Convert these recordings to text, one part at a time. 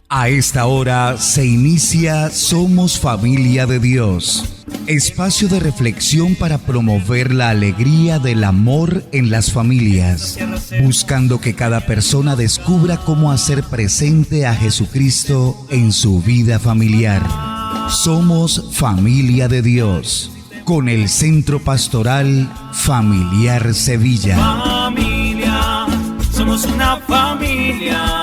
A esta hora se inicia Somos Familia de Dios, espacio de reflexión para promover la alegría del amor en las familias, buscando que cada persona descubra cómo hacer presente a Jesucristo en su vida familiar. Somos Familia de Dios, con el Centro Pastoral Familiar Sevilla. Familia, somos una familia.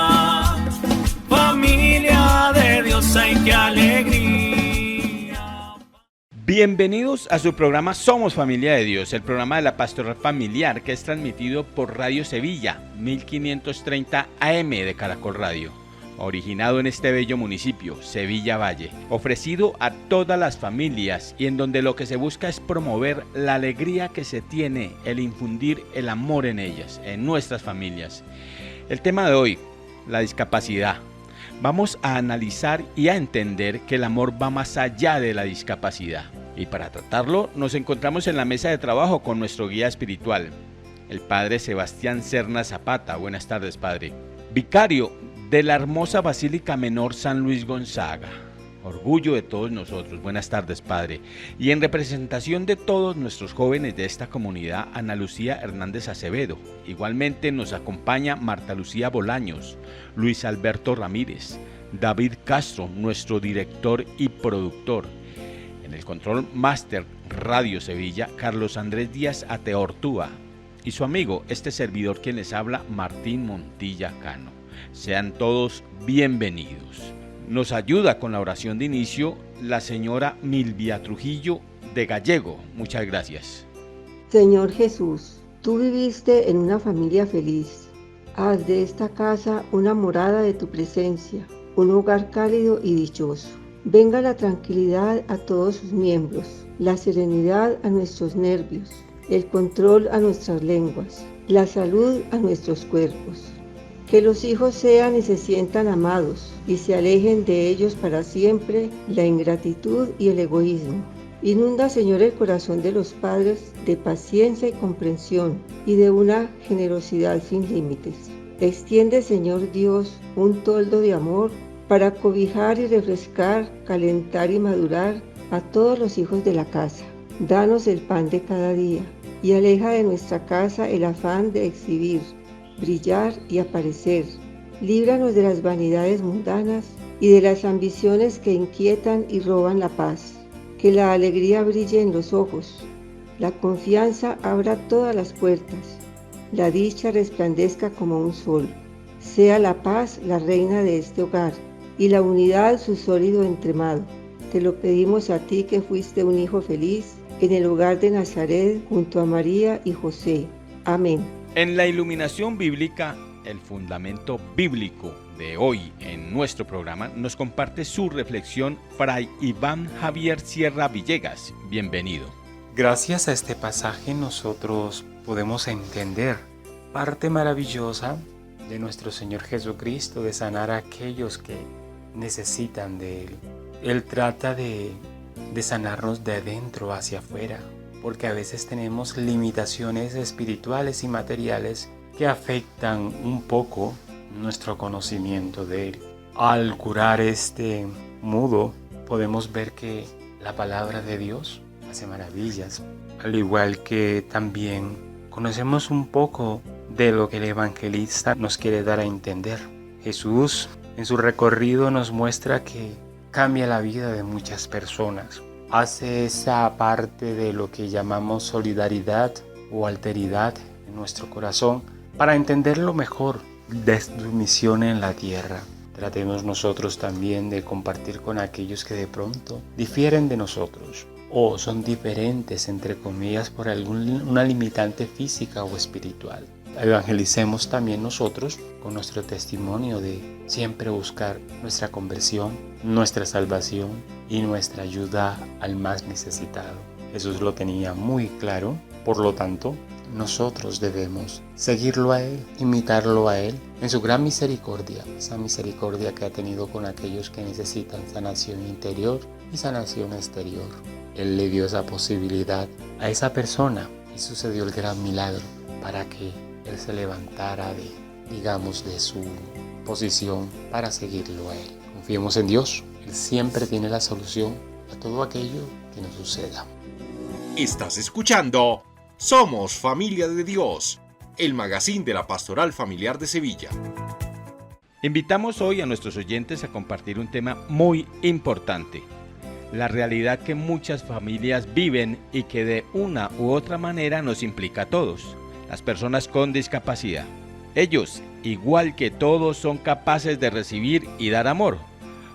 Familia de Dios, ay, qué alegría. Bienvenidos a su programa Somos Familia de Dios, el programa de la Pastoral Familiar que es transmitido por Radio Sevilla, 1530 AM de Caracol Radio, originado en este bello municipio, Sevilla Valle, ofrecido a todas las familias y en donde lo que se busca es promover la alegría que se tiene, el infundir el amor en ellas, en nuestras familias. El tema de hoy, la discapacidad. Vamos a analizar y a entender que el amor va más allá de la discapacidad. Y para tratarlo, nos encontramos en la mesa de trabajo con nuestro guía espiritual, el Padre Sebastián Serna Zapata. Buenas tardes, Padre. Vicario de la hermosa Basílica Menor San Luis Gonzaga. Orgullo de todos nosotros. Buenas tardes, Padre. Y en representación de todos nuestros jóvenes de esta comunidad, Ana Lucía Hernández Acevedo. Igualmente nos acompaña Marta Lucía Bolaños, Luis Alberto Ramírez, David Castro, nuestro director y productor. En el control máster Radio Sevilla, Carlos Andrés Díaz Ateortúa. Y su amigo, este servidor quien les habla, Martín Montilla Cano. Sean todos bienvenidos. Nos ayuda con la oración de inicio la señora Milvia Trujillo de Gallego. Muchas gracias. Señor Jesús, tú viviste en una familia feliz. Haz de esta casa una morada de tu presencia, un hogar cálido y dichoso. Venga la tranquilidad a todos sus miembros, la serenidad a nuestros nervios, el control a nuestras lenguas, la salud a nuestros cuerpos. Que los hijos sean y se sientan amados y se alejen de ellos para siempre la ingratitud y el egoísmo. Inunda, Señor, el corazón de los padres de paciencia y comprensión y de una generosidad sin límites. Extiende, Señor Dios, un toldo de amor para cobijar y refrescar, calentar y madurar a todos los hijos de la casa. Danos el pan de cada día y aleja de nuestra casa el afán de exhibir, brillar y aparecer. Líbranos de las vanidades mundanas y de las ambiciones que inquietan y roban la paz. Que la alegría brille en los ojos, la confianza abra todas las puertas, la dicha resplandezca como un sol. Sea la paz la reina de este hogar y la unidad su sólido entremado. Te lo pedimos a ti que fuiste un hijo feliz en el hogar de Nazaret junto a María y José. Amén. En la iluminación bíblica, el fundamento bíblico de hoy en nuestro programa, nos comparte su reflexión Fray Iván Javier Sierra Villegas. Bienvenido. Gracias a este pasaje nosotros podemos entender parte maravillosa de nuestro Señor Jesucristo de sanar a aquellos que necesitan de Él. Él trata de sanarnos de adentro hacia afuera, porque a veces tenemos limitaciones espirituales y materiales que afectan un poco nuestro conocimiento de Él. Al curar este mudo, podemos ver que la palabra de Dios hace maravillas, al igual que también conocemos un poco de lo que el evangelista nos quiere dar a entender. Jesús, en su recorrido, nos muestra que cambia la vida de muchas personas. Hace esa parte de lo que llamamos solidaridad o alteridad en nuestro corazón para entenderlo mejor de su misión en la tierra. Tratemos nosotros también de compartir con aquellos que de pronto difieren de nosotros o son diferentes, entre comillas, por una limitante física o espiritual. Evangelicemos también nosotros con nuestro testimonio de siempre buscar nuestra conversión, nuestra salvación y nuestra ayuda al más necesitado. Jesús lo tenía muy claro, por lo tanto, nosotros debemos seguirlo a Él, imitarlo a Él en su gran misericordia, esa misericordia que ha tenido con aquellos que necesitan sanación interior y sanación exterior. Él le dio esa posibilidad a esa persona y sucedió el gran milagro para que Él se levantara digamos, de su posición para seguirlo a Él. Confiemos en Dios, Él siempre tiene la solución a todo aquello que nos suceda. Estás escuchando Somos Familia de Dios, el magazine de la Pastoral Familiar de Sevilla. Invitamos hoy a nuestros oyentes a compartir un tema muy importante, la realidad que muchas familias viven y que de una u otra manera nos implica a todos, las personas con discapacidad. Ellos, igual que todos, son capaces de recibir y dar amor,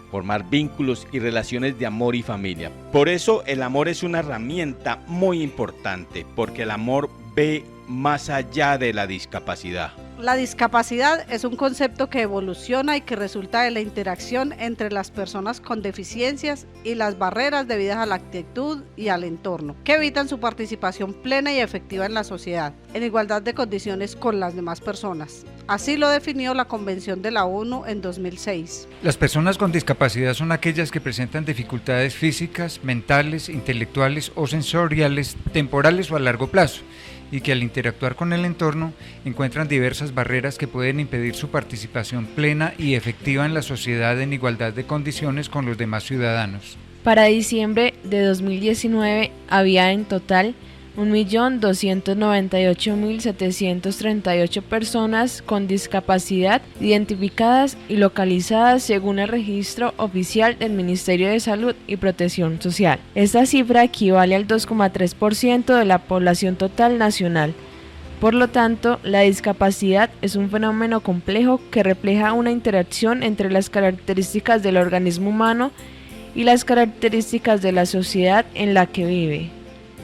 formar vínculos y relaciones de amor y familia. Por eso el amor es una herramienta muy importante, porque el amor ve más allá de la discapacidad. La discapacidad es un concepto que evoluciona y que resulta de la interacción entre las personas con deficiencias y las barreras debidas a la actitud y al entorno, que evitan su participación plena y efectiva en la sociedad, en igualdad de condiciones con las demás personas. Así lo definió la Convención de la ONU en 2006. Las personas con discapacidad son aquellas que presentan dificultades físicas, mentales, intelectuales o sensoriales, temporales o a largo plazo, y que al interactuar con el entorno encuentran diversas barreras que pueden impedir su participación plena y efectiva en la sociedad en igualdad de condiciones con los demás ciudadanos. Para diciembre de 2019 había en total 1.298.738 personas con discapacidad identificadas y localizadas según el registro oficial del Ministerio de Salud y Protección Social. Esta cifra equivale al 2,3% de la población total nacional. Por lo tanto, la discapacidad es un fenómeno complejo que refleja una interacción entre las características del organismo humano y las características de la sociedad en la que vive.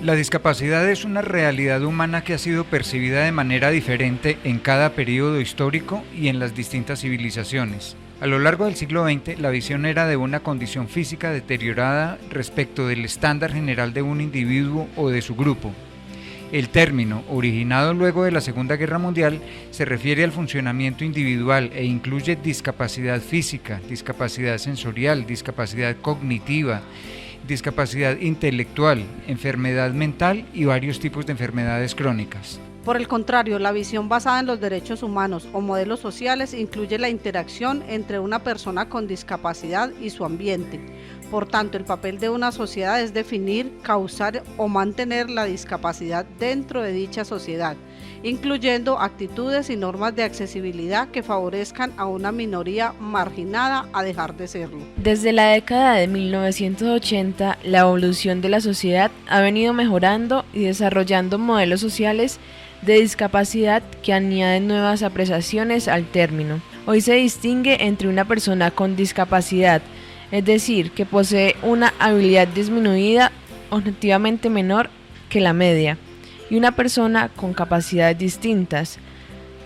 La discapacidad es una realidad humana que ha sido percibida de manera diferente en cada periodo histórico y en las distintas civilizaciones. A lo largo del siglo XX, la visión era de una condición física deteriorada respecto del estándar general de un individuo o de su grupo. El término, originado luego de la Segunda Guerra Mundial, se refiere al funcionamiento individual e incluye discapacidad física, discapacidad sensorial, discapacidad cognitiva, discapacidad intelectual, enfermedad mental y varios tipos de enfermedades crónicas. Por el contrario, la visión basada en los derechos humanos o modelos sociales incluye la interacción entre una persona con discapacidad y su ambiente. Por tanto, el papel de una sociedad es definir, causar o mantener la discapacidad dentro de dicha sociedad, incluyendo actitudes y normas de accesibilidad que favorezcan a una minoría marginada a dejar de serlo. Desde la década de 1980, la evolución de la sociedad ha venido mejorando y desarrollando modelos sociales de discapacidad que añaden nuevas apreciaciones al término. Hoy se distingue entre una persona con discapacidad, es decir, que posee una habilidad disminuida objetivamente menor que la media, y una persona con capacidades distintas,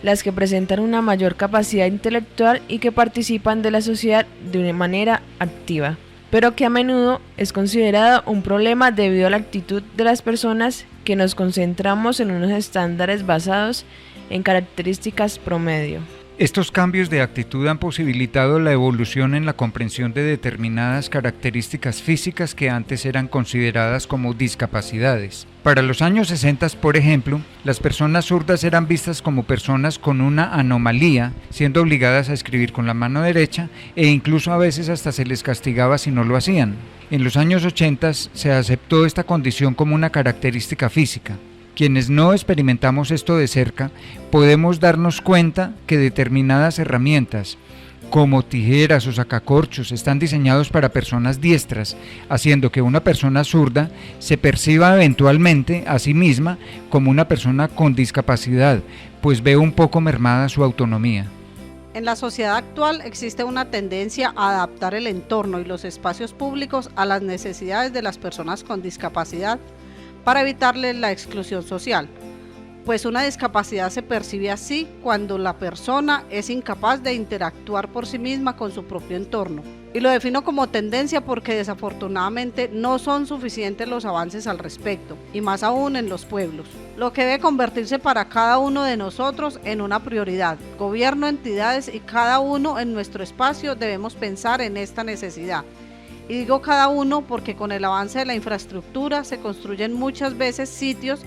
las que presentan una mayor capacidad intelectual y que participan de la sociedad de una manera activa, pero que a menudo es considerado un problema debido a la actitud de las personas que nos concentramos en unos estándares basados en características promedio. Estos cambios de actitud han posibilitado la evolución en la comprensión de determinadas características físicas que antes eran consideradas como discapacidades. Para los años 60, por ejemplo, las personas zurdas eran vistas como personas con una anomalía, siendo obligadas a escribir con la mano derecha e incluso a veces hasta se les castigaba si no lo hacían. En los años 80 se aceptó esta condición como una característica física. Quienes no experimentamos esto de cerca, podemos darnos cuenta que determinadas herramientas, como tijeras o sacacorchos, están diseñados para personas diestras, haciendo que una persona zurda se perciba eventualmente a sí misma como una persona con discapacidad, pues ve un poco mermada su autonomía. En la sociedad actual existe una tendencia a adaptar el entorno y los espacios públicos a las necesidades de las personas con discapacidad, para evitarle la exclusión social, pues una discapacidad se percibe así cuando la persona es incapaz de interactuar por sí misma con su propio entorno. Y lo defino como tendencia porque desafortunadamente no son suficientes los avances al respecto, y más aún en los pueblos, lo que debe convertirse para cada uno de nosotros en una prioridad. Gobierno, entidades y cada uno en nuestro espacio debemos pensar en esta necesidad. Y digo cada uno porque con el avance de la infraestructura se construyen muchas veces sitios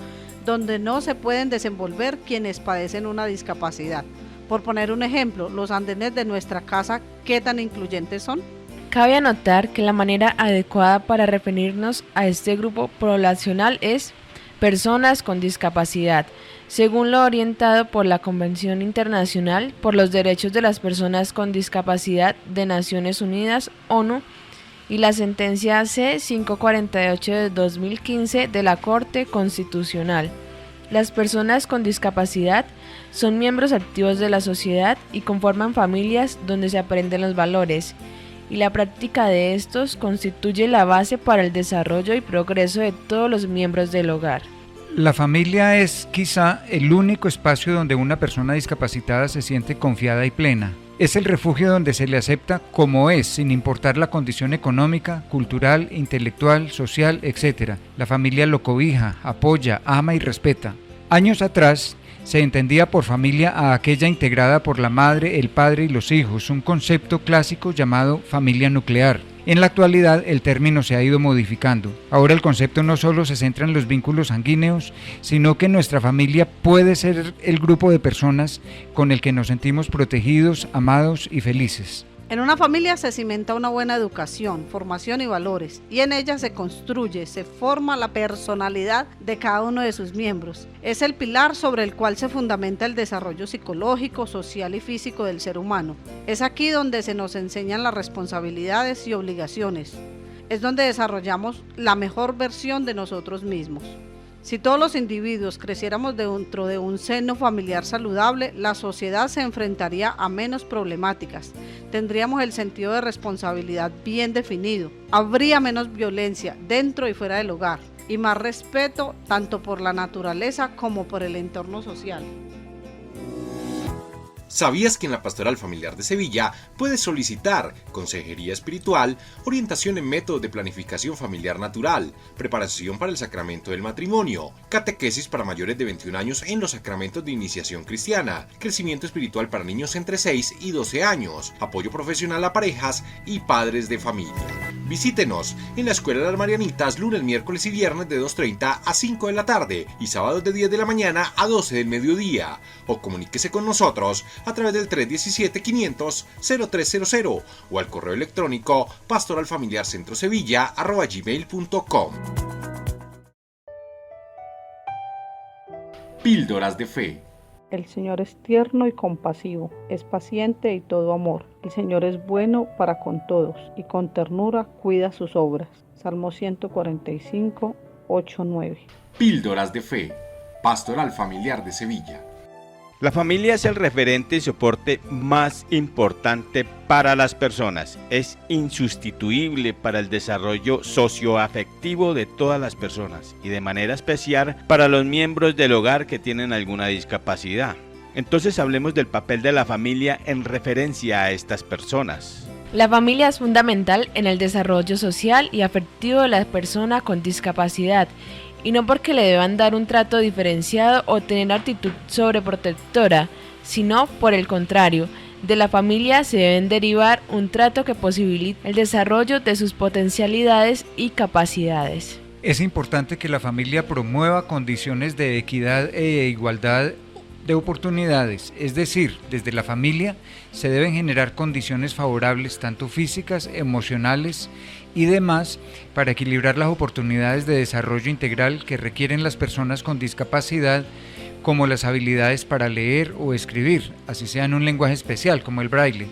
donde no se pueden desenvolver quienes padecen una discapacidad. Por poner un ejemplo, los andenes de nuestra casa, ¿qué tan incluyentes son? Cabe anotar que la manera adecuada para referirnos a este grupo poblacional es personas con discapacidad, según lo orientado por la Convención Internacional por los Derechos de las Personas con Discapacidad de Naciones Unidas, ONU, y la sentencia C-548 de 2015 de la Corte Constitucional. Las personas con discapacidad son miembros activos de la sociedad y conforman familias donde se aprenden los valores, y la práctica de estos constituye la base para el desarrollo y progreso de todos los miembros del hogar. La familia es quizá el único espacio donde una persona discapacitada se siente confiada y plena. Es el refugio donde se le acepta como es, sin importar la condición económica, cultural, intelectual, social, etc. La familia lo cobija, apoya, ama y respeta. Años atrás, se entendía por familia a aquella integrada por la madre, el padre y los hijos, un concepto clásico llamado familia nuclear. En la actualidad el término se ha ido modificando. Ahora el concepto no solo se centra en los vínculos sanguíneos, sino que nuestra familia puede ser el grupo de personas con el que nos sentimos protegidos, amados y felices. En una familia se cimenta una buena educación, formación y valores, y en ella se construye, se forma la personalidad de cada uno de sus miembros. Es el pilar sobre el cual se fundamenta el desarrollo psicológico, social y físico del ser humano. Es aquí donde se nos enseñan las responsabilidades y obligaciones. Es donde desarrollamos la mejor versión de nosotros mismos. Si todos los individuos creciéramos dentro de un seno familiar saludable, la sociedad se enfrentaría a menos problemáticas, tendríamos el sentido de responsabilidad bien definido, habría menos violencia dentro y fuera del hogar, y más respeto tanto por la naturaleza como por el entorno social. ¿Sabías que en la Pastoral Familiar de Sevilla puedes solicitar consejería espiritual, orientación en métodos de planificación familiar natural, preparación para el sacramento del matrimonio, catequesis para mayores de 21 años en los sacramentos de iniciación cristiana, crecimiento espiritual para niños entre 6 y 12 años, apoyo profesional a parejas y padres de familia? Visítenos en la Escuela de las Marianitas lunes, miércoles y viernes de 2:30 a 5 de la tarde y sábados de 10 de la mañana a 12 del mediodía, o comuníquese con nosotros a través del 317-500-0300 o al correo electrónico pastoralfamiliarcentrosevilla@gmail.com. Píldoras de Fe. El Señor es tierno y compasivo, es paciente y todo amor. El Señor es bueno para con todos y con ternura cuida sus obras. Salmo 145, 8-9. Píldoras de Fe. Pastoral Familiar de Sevilla. La familia es el referente y soporte más importante para las personas. Es insustituible para el desarrollo socioafectivo de todas las personas y de manera especial para los miembros del hogar que tienen alguna discapacidad. Entonces hablemos del papel de la familia en referencia a estas personas. La familia es fundamental en el desarrollo social y afectivo de la persona con discapacidad, y no porque le deban dar un trato diferenciado o tener actitud sobreprotectora, sino por el contrario, de la familia se deben derivar un trato que posibilite el desarrollo de sus potencialidades y capacidades. Es importante que la familia promueva condiciones de equidad e igualdad de oportunidades, es decir, desde la familia se deben generar condiciones favorables tanto físicas, emocionales y demás para equilibrar las oportunidades de desarrollo integral que requieren las personas con discapacidad, como las habilidades para leer o escribir, así sea en un lenguaje especial como el braille.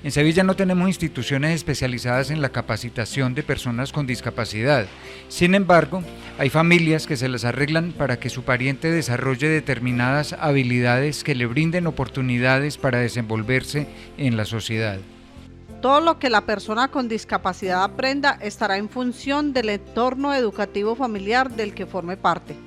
En Sevilla no tenemos instituciones especializadas en la capacitación de personas con discapacidad. Sin embargo, hay familias que se las arreglan para que su pariente desarrolle determinadas habilidades que le brinden oportunidades para desenvolverse en la sociedad. Todo lo que la persona con discapacidad aprenda estará en función del entorno educativo familiar del que forme parte.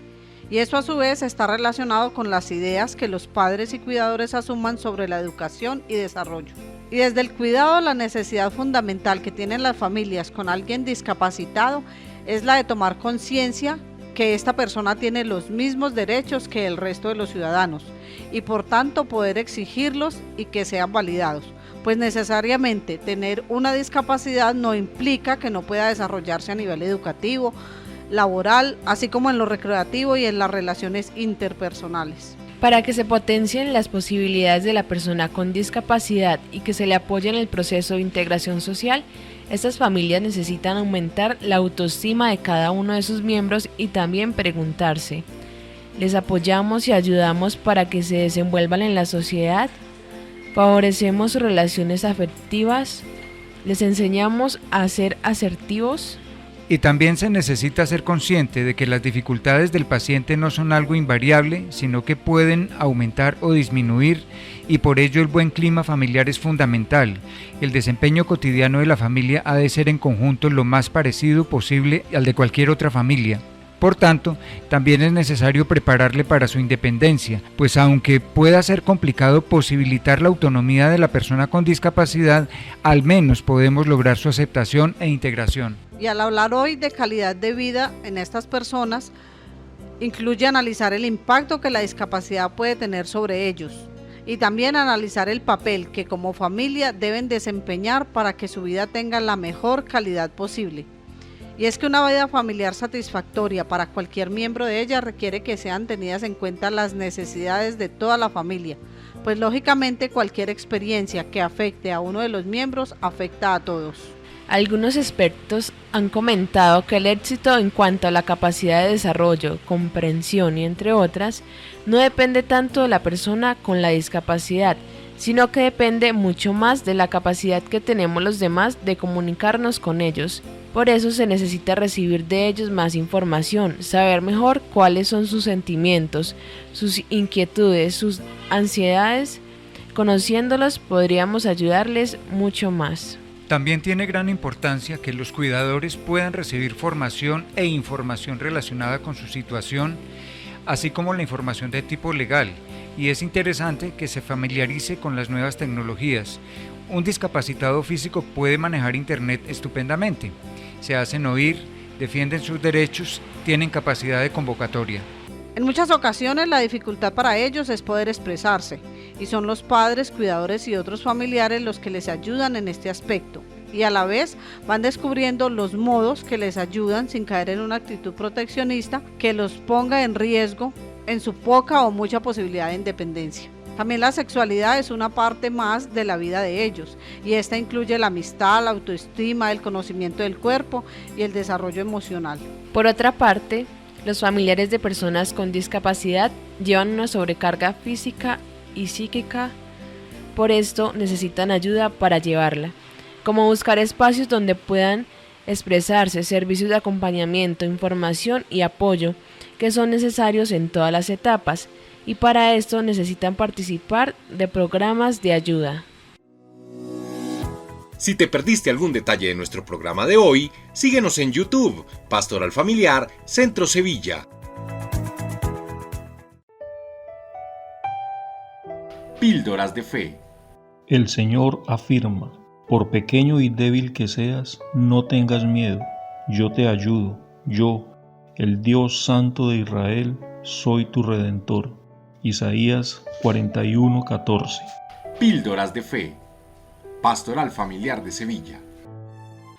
Y eso a su vez está relacionado con las ideas que los padres y cuidadores asuman sobre la educación y desarrollo. Y desde el cuidado, la necesidad fundamental que tienen las familias con alguien discapacitado es la de tomar conciencia que esta persona tiene los mismos derechos que el resto de los ciudadanos y por tanto poder exigirlos y que sean validados, pues necesariamente tener una discapacidad no implica que no pueda desarrollarse a nivel educativo, laboral, así como en lo recreativo y en las relaciones interpersonales. Para que se potencien las posibilidades de la persona con discapacidad y que se le apoye en el proceso de integración social, estas familias necesitan aumentar la autoestima de cada uno de sus miembros y también preguntarse: ¿les apoyamos y ayudamos para que se desenvuelvan en la sociedad? ¿Favorecemos sus relaciones afectivas? ¿Les enseñamos a ser asertivos? Y también se necesita ser consciente de que las dificultades del paciente no son algo invariable, sino que pueden aumentar o disminuir, y por ello el buen clima familiar es fundamental. El desempeño cotidiano de la familia ha de ser en conjunto lo más parecido posible al de cualquier otra familia. Por tanto, también es necesario prepararle para su independencia, pues aunque pueda ser complicado posibilitar la autonomía de la persona con discapacidad, al menos podemos lograr su aceptación e integración. Y al hablar hoy de calidad de vida en estas personas, incluye analizar el impacto que la discapacidad puede tener sobre ellos y también analizar el papel que como familia deben desempeñar para que su vida tenga la mejor calidad posible. Y es que una vida familiar satisfactoria para cualquier miembro de ella requiere que sean tenidas en cuenta las necesidades de toda la familia, pues lógicamente cualquier experiencia que afecte a uno de los miembros afecta a todos. Algunos expertos han comentado que el éxito en cuanto a la capacidad de desarrollo, comprensión y entre otras, no depende tanto de la persona con la discapacidad, sino que depende mucho más de la capacidad que tenemos los demás de comunicarnos con ellos. Por eso se necesita recibir de ellos más información, saber mejor cuáles son sus sentimientos, sus inquietudes, sus ansiedades. Conociéndolos podríamos ayudarles mucho más. También tiene gran importancia que los cuidadores puedan recibir formación e información relacionada con su situación, así como la información de tipo legal, y es interesante que se familiarice con las nuevas tecnologías. Un discapacitado físico puede manejar Internet estupendamente, se hacen oír, defienden sus derechos, tienen capacidad de convocatoria. En muchas ocasiones la dificultad para ellos es poder expresarse, y son los padres, cuidadores y otros familiares los que les ayudan en este aspecto, y a la vez van descubriendo los modos que les ayudan sin caer en una actitud proteccionista que los ponga en riesgo en su poca o mucha posibilidad de independencia. También la sexualidad es una parte más de la vida de ellos, y esta incluye la amistad, la autoestima, el conocimiento del cuerpo y el desarrollo emocional. Por otra parte, los familiares de personas con discapacidad llevan una sobrecarga física y psíquica, por esto necesitan ayuda para llevarla, como buscar espacios donde puedan expresarse, servicios de acompañamiento, información y apoyo que son necesarios en todas las etapas, y para esto necesitan participar de programas de ayuda. Si te perdiste algún detalle de nuestro programa de hoy, síguenos en YouTube, Pastoral Familiar Centro Sevilla. Píldoras de Fe. El Señor afirma: por pequeño y débil que seas, no tengas miedo, yo te ayudo, yo, el Dios Santo de Israel, soy tu Redentor. Isaías 41:14. Píldoras de Fe. Pastoral Familiar de Sevilla.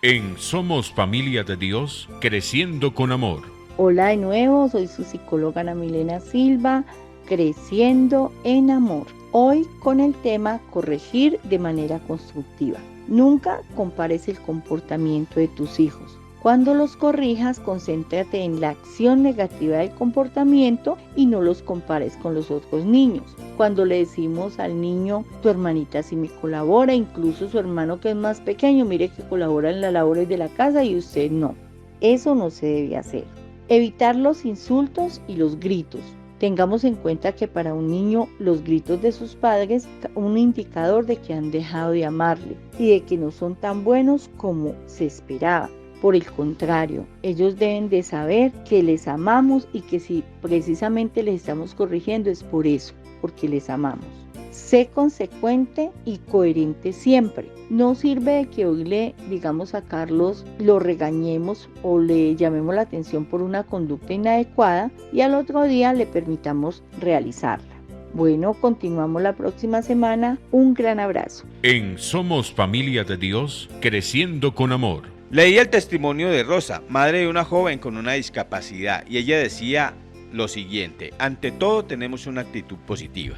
En Somos Familia de Dios, creciendo con amor. Hola de nuevo, soy su psicóloga Ana Milena Silva, creciendo en amor. Hoy con el tema corregir de manera constructiva. Nunca compares el comportamiento de tus hijos. Cuando los corrijas, concéntrate en la acción negativa del comportamiento y no los compares con los otros niños. Cuando le decimos al niño, tu hermanita sí me colabora, incluso su hermano que es más pequeño, mire que colabora en las labores de la casa y usted no. Eso no se debe hacer. Evitar los insultos y los gritos. Tengamos en cuenta que para un niño los gritos de sus padres son un indicador de que han dejado de amarle y de que no son tan buenos como se esperaba. Por el contrario, ellos deben de saber que les amamos y que si precisamente les estamos corrigiendo es por eso, porque les amamos. Sé consecuente y coherente siempre. No sirve de que hoy le digamos a Carlos, lo regañemos o le llamemos la atención por una conducta inadecuada y al otro día le permitamos realizarla. Bueno, continuamos la próxima semana. Un gran abrazo. En Somos Familia de Dios, creciendo con amor. Leí el testimonio de Rosa, madre de una joven con una discapacidad, y ella decía lo siguiente: ante todo tenemos una actitud positiva.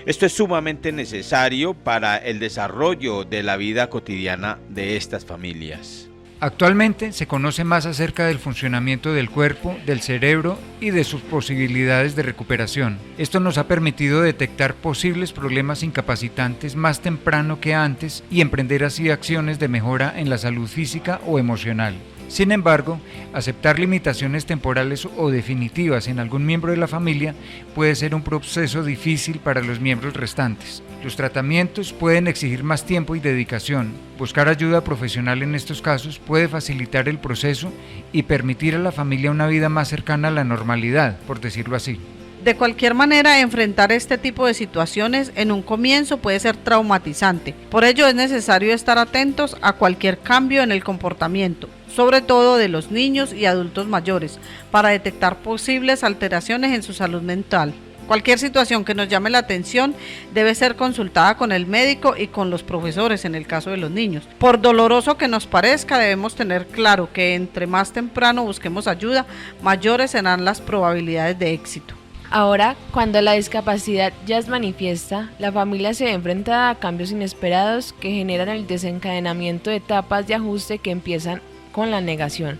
Esto es sumamente necesario para el desarrollo de la vida cotidiana de estas familias. Actualmente se conoce más acerca del funcionamiento del cuerpo, del cerebro y de sus posibilidades de recuperación. Esto nos ha permitido detectar posibles problemas incapacitantes más temprano que antes y emprender así acciones de mejora en la salud física o emocional. Sin embargo, aceptar limitaciones temporales o definitivas en algún miembro de la familia puede ser un proceso difícil para los miembros restantes. Los tratamientos pueden exigir más tiempo y dedicación. Buscar ayuda profesional en estos casos puede facilitar el proceso y permitir a la familia una vida más cercana a la normalidad, por decirlo así. De cualquier manera, enfrentar este tipo de situaciones en un comienzo puede ser traumatizante. Por ello es necesario estar atentos a cualquier cambio en el comportamiento, sobre todo de los niños y adultos mayores, para detectar posibles alteraciones en su salud mental. Cualquier situación que nos llame la atención debe ser consultada con el médico y con los profesores en el caso de los niños. Por doloroso que nos parezca, debemos tener claro que entre más temprano busquemos ayuda, mayores serán las probabilidades de éxito. Ahora, cuando la discapacidad ya es manifiesta, la familia se ve enfrentada a cambios inesperados que generan el desencadenamiento de etapas de ajuste que empiezan con la negación.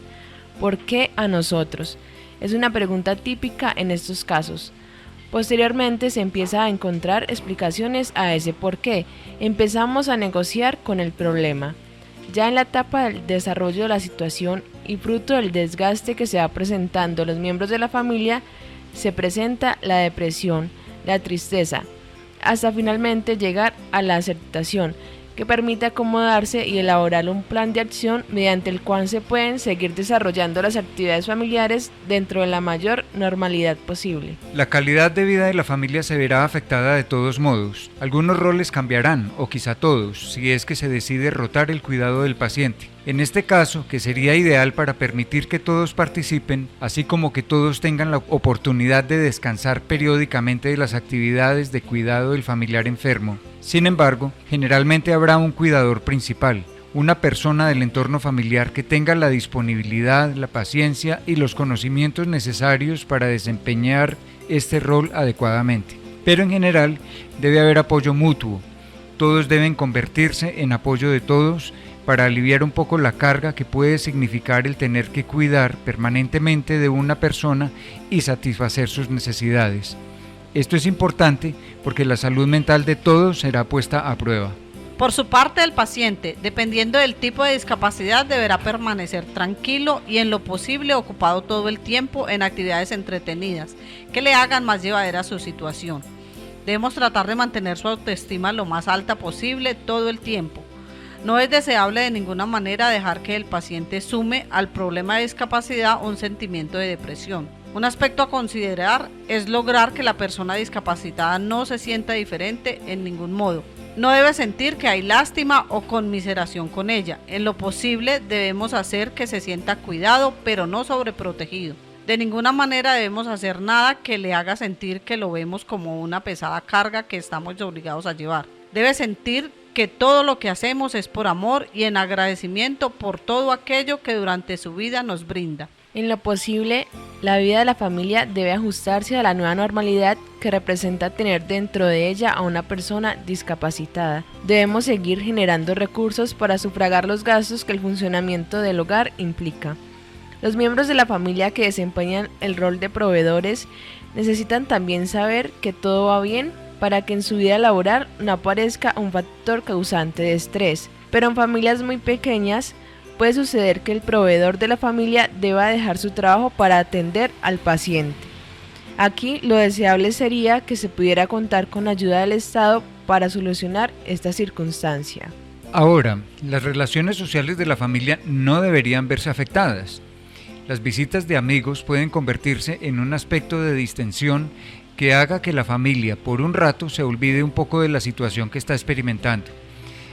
¿Por qué a nosotros? Es una pregunta típica en estos casos. Posteriormente se empieza a encontrar explicaciones a ese por qué. Empezamos a negociar con el problema. Ya en la etapa del desarrollo de la situación y fruto del desgaste que se va presentando los miembros de la familia, se presenta la depresión, la tristeza, hasta finalmente llegar a la aceptación, que permite acomodarse y elaborar un plan de acción mediante el cual se pueden seguir desarrollando las actividades familiares dentro de la mayor normalidad posible. La calidad de vida de la familia se verá afectada de todos modos. Algunos roles cambiarán, o quizá todos, si es que se decide rotar el cuidado del paciente. En este caso, que sería ideal para permitir que todos participen, así como que todos tengan la oportunidad de descansar periódicamente de las actividades de cuidado del familiar enfermo. Sin embargo, generalmente habrá un cuidador principal, una persona del entorno familiar que tenga la disponibilidad, la paciencia y los conocimientos necesarios para desempeñar este rol adecuadamente. Pero en general debe haber apoyo mutuo. Todos deben convertirse en apoyo de todos para aliviar un poco la carga que puede significar el tener que cuidar permanentemente de una persona y satisfacer sus necesidades. Esto es importante porque la salud mental de todos será puesta a prueba. Por su parte, el paciente, dependiendo del tipo de discapacidad, deberá permanecer tranquilo y en lo posible ocupado todo el tiempo en actividades entretenidas que le hagan más llevadera su situación. Debemos tratar de mantener su autoestima lo más alta posible todo el tiempo. No es deseable de ninguna manera dejar que el paciente sume al problema de discapacidad un sentimiento de depresión. Un aspecto a considerar es lograr que la persona discapacitada no se sienta diferente en ningún modo. No debe sentir que hay lástima o conmiseración con ella. En lo posible debemos hacer que se sienta cuidado, pero no sobreprotegido. De ninguna manera debemos hacer nada que le haga sentir que lo vemos como una pesada carga que estamos obligados a llevar. Debe sentir que todo lo que hacemos es por amor y en agradecimiento por todo aquello que durante su vida nos brinda. En lo posible, la vida de la familia debe ajustarse a la nueva normalidad que representa tener dentro de ella a una persona discapacitada. Debemos seguir generando recursos para sufragar los gastos que el funcionamiento del hogar implica. Los miembros de la familia que desempeñan el rol de proveedores necesitan también saber que todo va bien para que en su vida laboral no aparezca un factor causante de estrés. Pero en familias muy pequeñas, puede suceder que el proveedor de la familia deba dejar su trabajo para atender al paciente. Aquí lo deseable sería que se pudiera contar con ayuda del Estado para solucionar esta circunstancia. Ahora, las relaciones sociales de la familia no deberían verse afectadas. Las visitas de amigos pueden convertirse en un aspecto de distensión que haga que la familia por un rato se olvide un poco de la situación que está experimentando.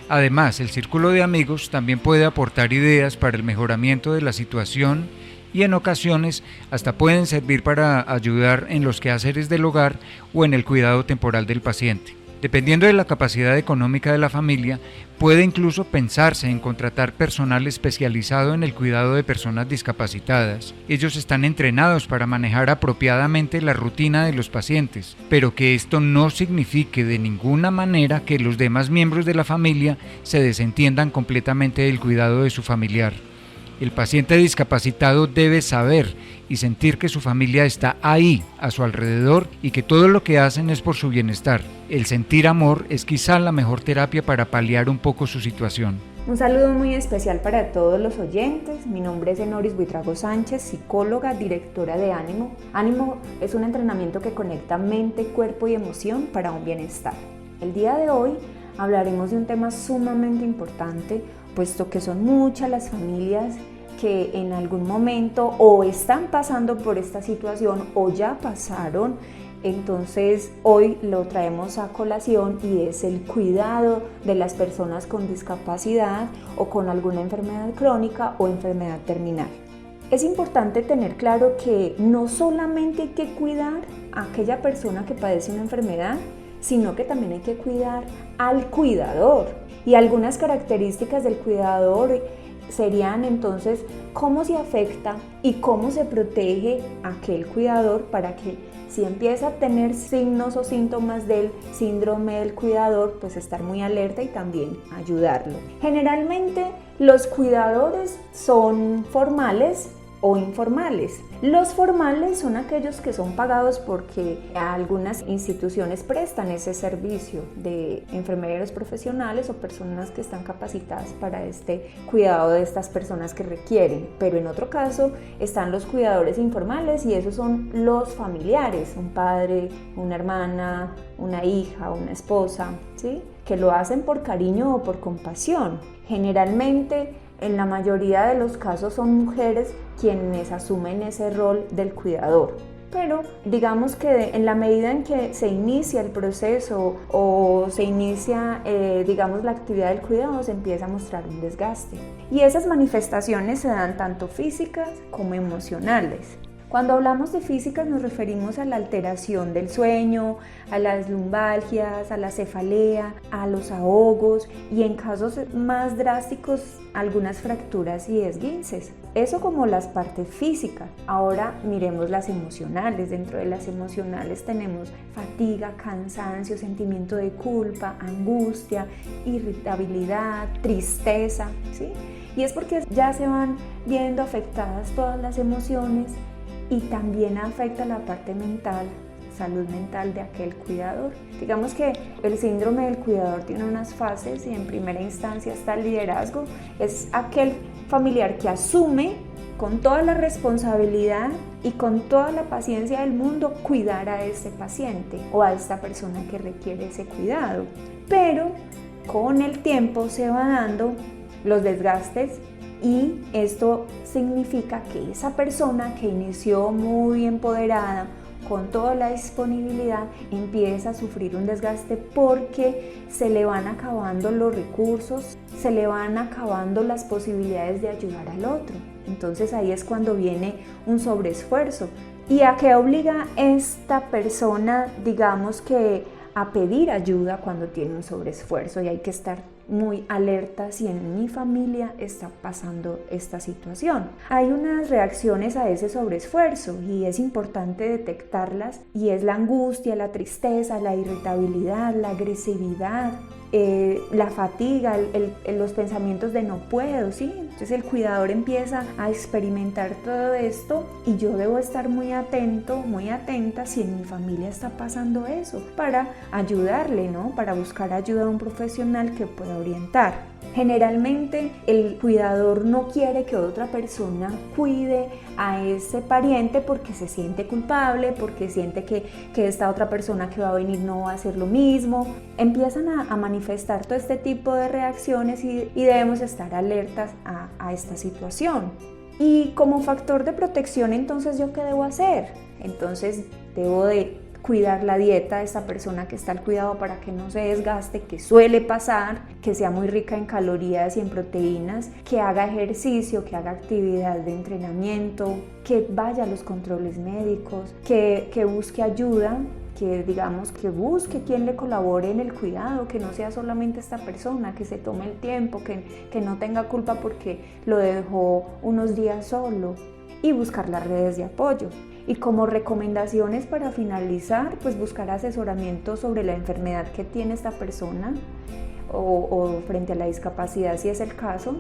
Además, el círculo de amigos también puede aportar ideas para el mejoramiento de la situación y en ocasiones hasta pueden servir para ayudar en los quehaceres del hogar o en el cuidado temporal del paciente. Dependiendo de la capacidad económica de la familia, puede incluso pensarse en contratar personal especializado en el cuidado de personas discapacitadas. Ellos están entrenados para manejar apropiadamente la rutina de los pacientes, pero que esto no signifique de ninguna manera que los demás miembros de la familia se desentiendan completamente del cuidado de su familiar. El paciente discapacitado debe saber y sentir que su familia está ahí, a su alrededor, y que todo lo que hacen es por su bienestar. El sentir amor es quizá la mejor terapia para paliar un poco su situación. Un saludo muy especial para todos los oyentes. Mi nombre es Enoris Buitrago Sánchez, psicóloga, directora de Ánimo. Ánimo es un entrenamiento que conecta mente, cuerpo y emoción para un bienestar. El día de hoy hablaremos de un tema sumamente importante, puesto que son muchas las familias que en algún momento o están pasando por esta situación o ya pasaron. Entonces hoy lo traemos a colación y es el cuidado de las personas con discapacidad o con alguna enfermedad crónica o enfermedad terminal. Es importante tener claro que no solamente hay que cuidar a aquella persona que padece una enfermedad, sino que también hay que cuidar al cuidador. Y algunas características del cuidador serían entonces cómo se afecta y cómo se protege a aquel cuidador para que si empieza a tener signos o síntomas del síndrome del cuidador, pues estar muy alerta y también ayudarlo. Generalmente los cuidadores son formales o informales. Los formales son aquellos que son pagados porque algunas instituciones prestan ese servicio de enfermeros profesionales o personas que están capacitadas para este cuidado de estas personas que requieren. Pero en otro caso están los cuidadores informales y esos son los familiares, un padre, una hermana, una hija, una esposa, ¿sí? Que lo hacen por cariño o por compasión. Generalmente, en la mayoría de los casos son mujeres quienes asumen ese rol del cuidador. Pero digamos que en la medida en que se inicia el proceso o se inicia, la actividad del cuidado, se empieza a mostrar un desgaste. Y esas manifestaciones se dan tanto físicas como emocionales. Cuando hablamos de físicas nos referimos a la alteración del sueño, a las lumbalgias, a la cefalea, a los ahogos y en casos más drásticos algunas fracturas y esguinces. Eso como las partes físicas. Ahora miremos las emocionales. Dentro de las emocionales tenemos fatiga, cansancio, sentimiento de culpa, angustia, irritabilidad, tristeza, ¿sí? Y es porque ya se van viendo afectadas todas las emociones y también afecta la parte mental, salud mental de aquel cuidador. Digamos que el síndrome del cuidador tiene unas fases y en primera instancia está el liderazgo. Es aquel familiar que asume con toda la responsabilidad y con toda la paciencia del mundo cuidar a este paciente o a esta persona que requiere ese cuidado. Pero con el tiempo se van dando los desgastes y esto significa que esa persona que inició muy empoderada, con toda la disponibilidad, empieza a sufrir un desgaste porque se le van acabando los recursos, se le van acabando las posibilidades de ayudar al otro. Entonces ahí es cuando viene un sobreesfuerzo. ¿Y a qué obliga esta persona, a pedir ayuda cuando tiene un sobreesfuerzo? Y hay que estar muy alerta si en mi familia está pasando esta situación. Hay unas reacciones a ese sobreesfuerzo y es importante detectarlas, y es la angustia, la tristeza, la irritabilidad, la agresividad, la fatiga, los pensamientos de no puedo, ¿sí? Entonces el cuidador empieza a experimentar todo esto y yo debo estar muy atento, muy atenta si en mi familia está pasando eso, para ayudarle, ¿no? Para buscar ayuda a un profesional que pueda orientar. Generalmente el cuidador no quiere que otra persona cuide a ese pariente porque se siente culpable, porque siente que esta otra persona que va a venir no va a hacer lo mismo. Empiezan a manifestar todo este tipo de reacciones y debemos estar alertas a esta situación. Y como factor de protección, entonces, ¿yo qué debo hacer? Entonces debo de cuidar la dieta de esta persona que está al cuidado para que no se desgaste, que suele pasar, que sea muy rica en calorías y en proteínas, que haga ejercicio, que haga actividad de entrenamiento, que vaya a los controles médicos, que busque ayuda digamos que busque quien le colabore en el cuidado, que no sea solamente esta persona, que se tome el tiempo, que no tenga culpa porque lo dejó unos días solo, y buscar las redes de apoyo. Y como recomendaciones para finalizar, pues buscar asesoramiento sobre la enfermedad que tiene esta persona o frente a la discapacidad si es el caso,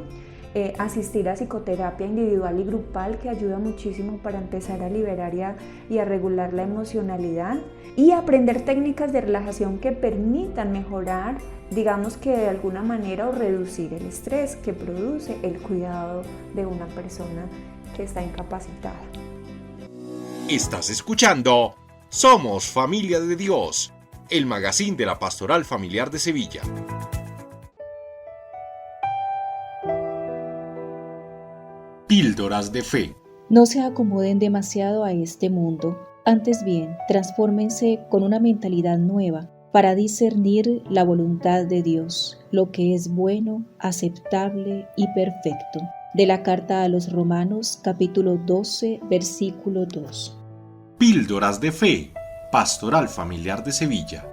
asistir a psicoterapia individual y grupal, que ayuda muchísimo para empezar a liberar y a regular la emocionalidad, y aprender técnicas de relajación que permitan mejorar, digamos que de alguna manera, o reducir el estrés que produce el cuidado de una persona que está incapacitada. Estás escuchando Somos Familia de Dios, el magazine de la Pastoral Familiar de Sevilla. Píldoras de Fe. No se acomoden demasiado a este mundo, antes bien, transfórmense con una mentalidad nueva para discernir la voluntad de Dios, lo que es bueno, aceptable y perfecto. De la carta a los Romanos, capítulo 12, versículo 2. Píldoras de Fe, Pastoral Familiar de Sevilla.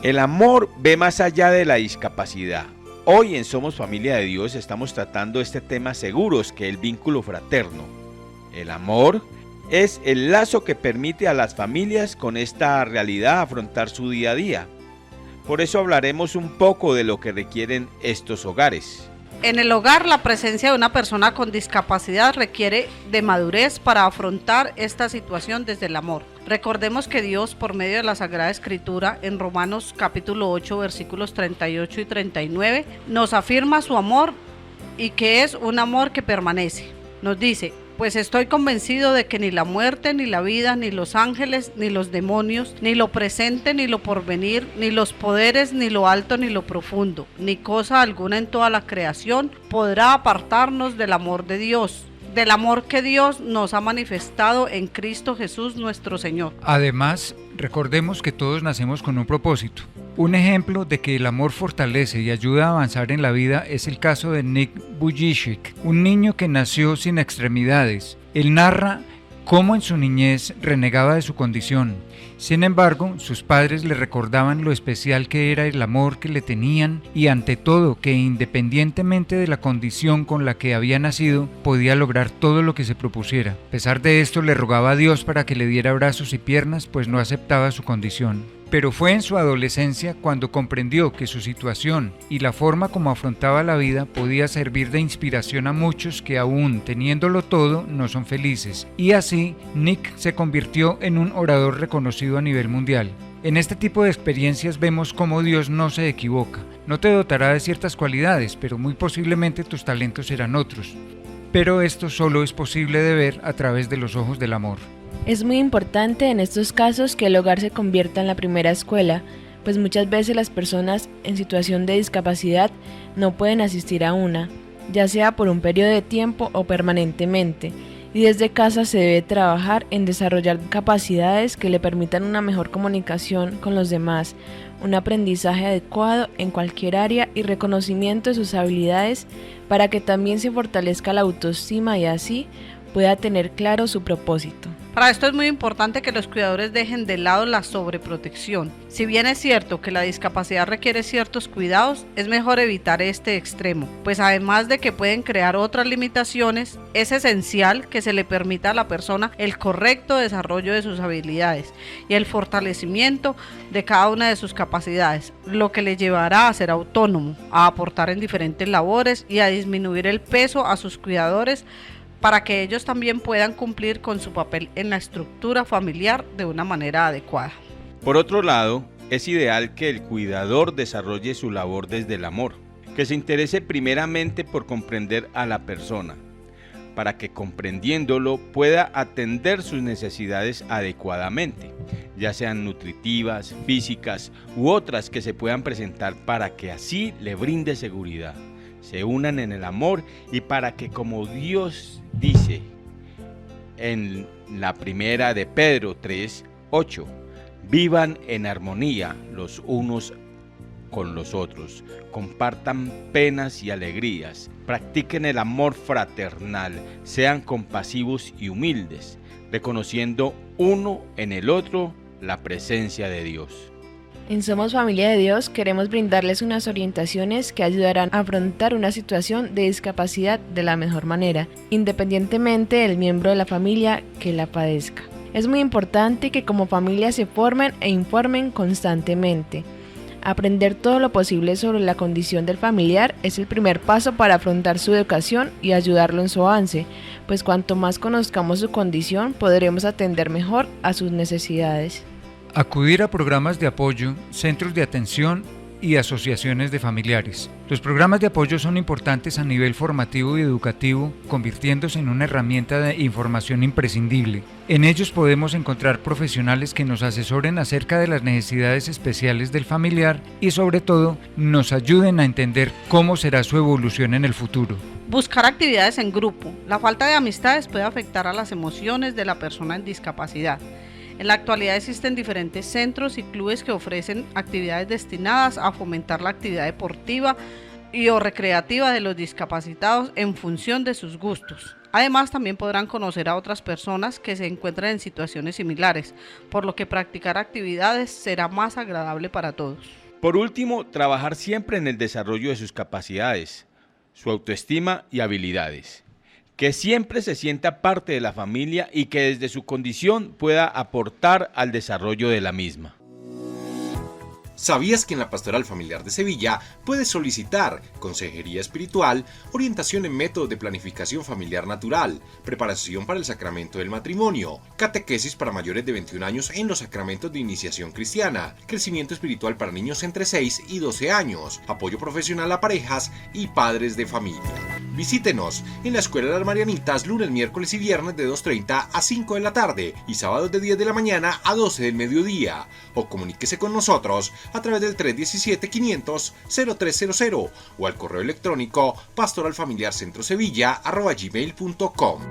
El amor ve más allá de la discapacidad. Hoy en Somos Familia de Dios estamos tratando este tema seguros, que es el vínculo fraterno. El amor es el lazo que permite a las familias con esta realidad afrontar su día a día. Por eso hablaremos un poco de lo que requieren estos hogares. En el hogar, la presencia de una persona con discapacidad requiere de madurez para afrontar esta situación desde el amor. Recordemos que Dios, por medio de la Sagrada Escritura, en Romanos capítulo 8, versículos 38 y 39, nos afirma su amor y que es un amor que permanece. Nos dice: pues estoy convencido de que ni la muerte, ni la vida, ni los ángeles, ni los demonios, ni lo presente, ni lo porvenir, ni los poderes, ni lo alto, ni lo profundo, ni cosa alguna en toda la creación podrá apartarnos del amor de Dios, del amor que Dios nos ha manifestado en Cristo Jesús nuestro Señor. Además, recordemos que todos nacemos con un propósito. Un ejemplo de que el amor fortalece y ayuda a avanzar en la vida es el caso de Nick Vujicic, un niño que nació sin extremidades. Él narra cómo en su niñez renegaba de su condición. Sin embargo, sus padres le recordaban lo especial que era el amor que le tenían y ante todo que independientemente de la condición con la que había nacido, podía lograr todo lo que se propusiera. A pesar de esto, le rogaba a Dios para que le diera brazos y piernas, pues no aceptaba su condición. Pero fue en su adolescencia cuando comprendió que su situación y la forma como afrontaba la vida podía servir de inspiración a muchos que aún teniéndolo todo no son felices. Y así, Nick se convirtió en un orador reconocido a nivel mundial. En este tipo de experiencias vemos cómo Dios no se equivoca. No te dotará de ciertas cualidades, pero muy posiblemente tus talentos serán otros. Pero esto solo es posible de ver a través de los ojos del amor. Es muy importante en estos casos que el hogar se convierta en la primera escuela, pues muchas veces las personas en situación de discapacidad no pueden asistir a una, ya sea por un periodo de tiempo o permanentemente, y desde casa se debe trabajar en desarrollar capacidades que le permitan una mejor comunicación con los demás, un aprendizaje adecuado en cualquier área y reconocimiento de sus habilidades para que también se fortalezca la autoestima y así pueda tener claro su propósito. Para esto es muy importante que los cuidadores dejen de lado la sobreprotección. Si bien es cierto que la discapacidad requiere ciertos cuidados, es mejor evitar este extremo, pues además de que pueden crear otras limitaciones, es esencial que se le permita a la persona el correcto desarrollo de sus habilidades y el fortalecimiento de cada una de sus capacidades, lo que le llevará a ser autónomo, a aportar en diferentes labores y a disminuir el peso a sus cuidadores para que ellos también puedan cumplir con su papel en la estructura familiar de una manera adecuada. Por otro lado, es ideal que el cuidador desarrolle su labor desde el amor, que se interese primeramente por comprender a la persona, para que comprendiéndolo pueda atender sus necesidades adecuadamente, ya sean nutritivas, físicas u otras que se puedan presentar para que así le brinde seguridad. Se unan en el amor y para que, como Dios dice en la primera de Pedro 3:8, vivan en armonía los unos con los otros, compartan penas y alegrías, practiquen el amor fraternal, sean compasivos y humildes, reconociendo uno en el otro la presencia de Dios. En Somos Familia de Dios queremos brindarles unas orientaciones que ayudarán a afrontar una situación de discapacidad de la mejor manera, independientemente del miembro de la familia que la padezca. Es muy importante que como familia se formen e informen constantemente. Aprender todo lo posible sobre la condición del familiar es el primer paso para afrontar su educación y ayudarlo en su avance, pues cuanto más conozcamos su condición, podremos atender mejor a sus necesidades. Acudir a programas de apoyo, centros de atención y asociaciones de familiares. Los programas de apoyo son importantes a nivel formativo y educativo, convirtiéndose en una herramienta de información imprescindible. En ellos podemos encontrar profesionales que nos asesoren acerca de las necesidades especiales del familiar y sobre todo nos ayuden a entender cómo será su evolución en el futuro. Buscar actividades en grupo. La falta de amistades puede afectar a las emociones de la persona en discapacidad. En la actualidad existen diferentes centros y clubes que ofrecen actividades destinadas a fomentar la actividad deportiva o recreativa de los discapacitados en función de sus gustos. Además, también podrán conocer a otras personas que se encuentran en situaciones similares, por lo que practicar actividades será más agradable para todos. Por último, trabajar siempre en el desarrollo de sus capacidades, su autoestima y habilidades. Que siempre se sienta parte de la familia y que desde su condición pueda aportar al desarrollo de la misma. ¿Sabías que en la Pastoral Familiar de Sevilla puedes solicitar consejería espiritual, orientación en métodos de planificación familiar natural, preparación para el sacramento del matrimonio, catequesis para mayores de 21 años en los sacramentos de iniciación cristiana, crecimiento espiritual para niños entre 6 y 12 años, apoyo profesional a parejas y padres de familia? Visítenos en la Escuela de las Marianitas lunes, miércoles y viernes de 2:30 a 5 de la tarde y sábados de 10 de la mañana a 12 del mediodía, o comuníquese con nosotros a través del 317-500-0300 o al correo electrónico pastoralfamiliarcentrosevilla@gmail.com.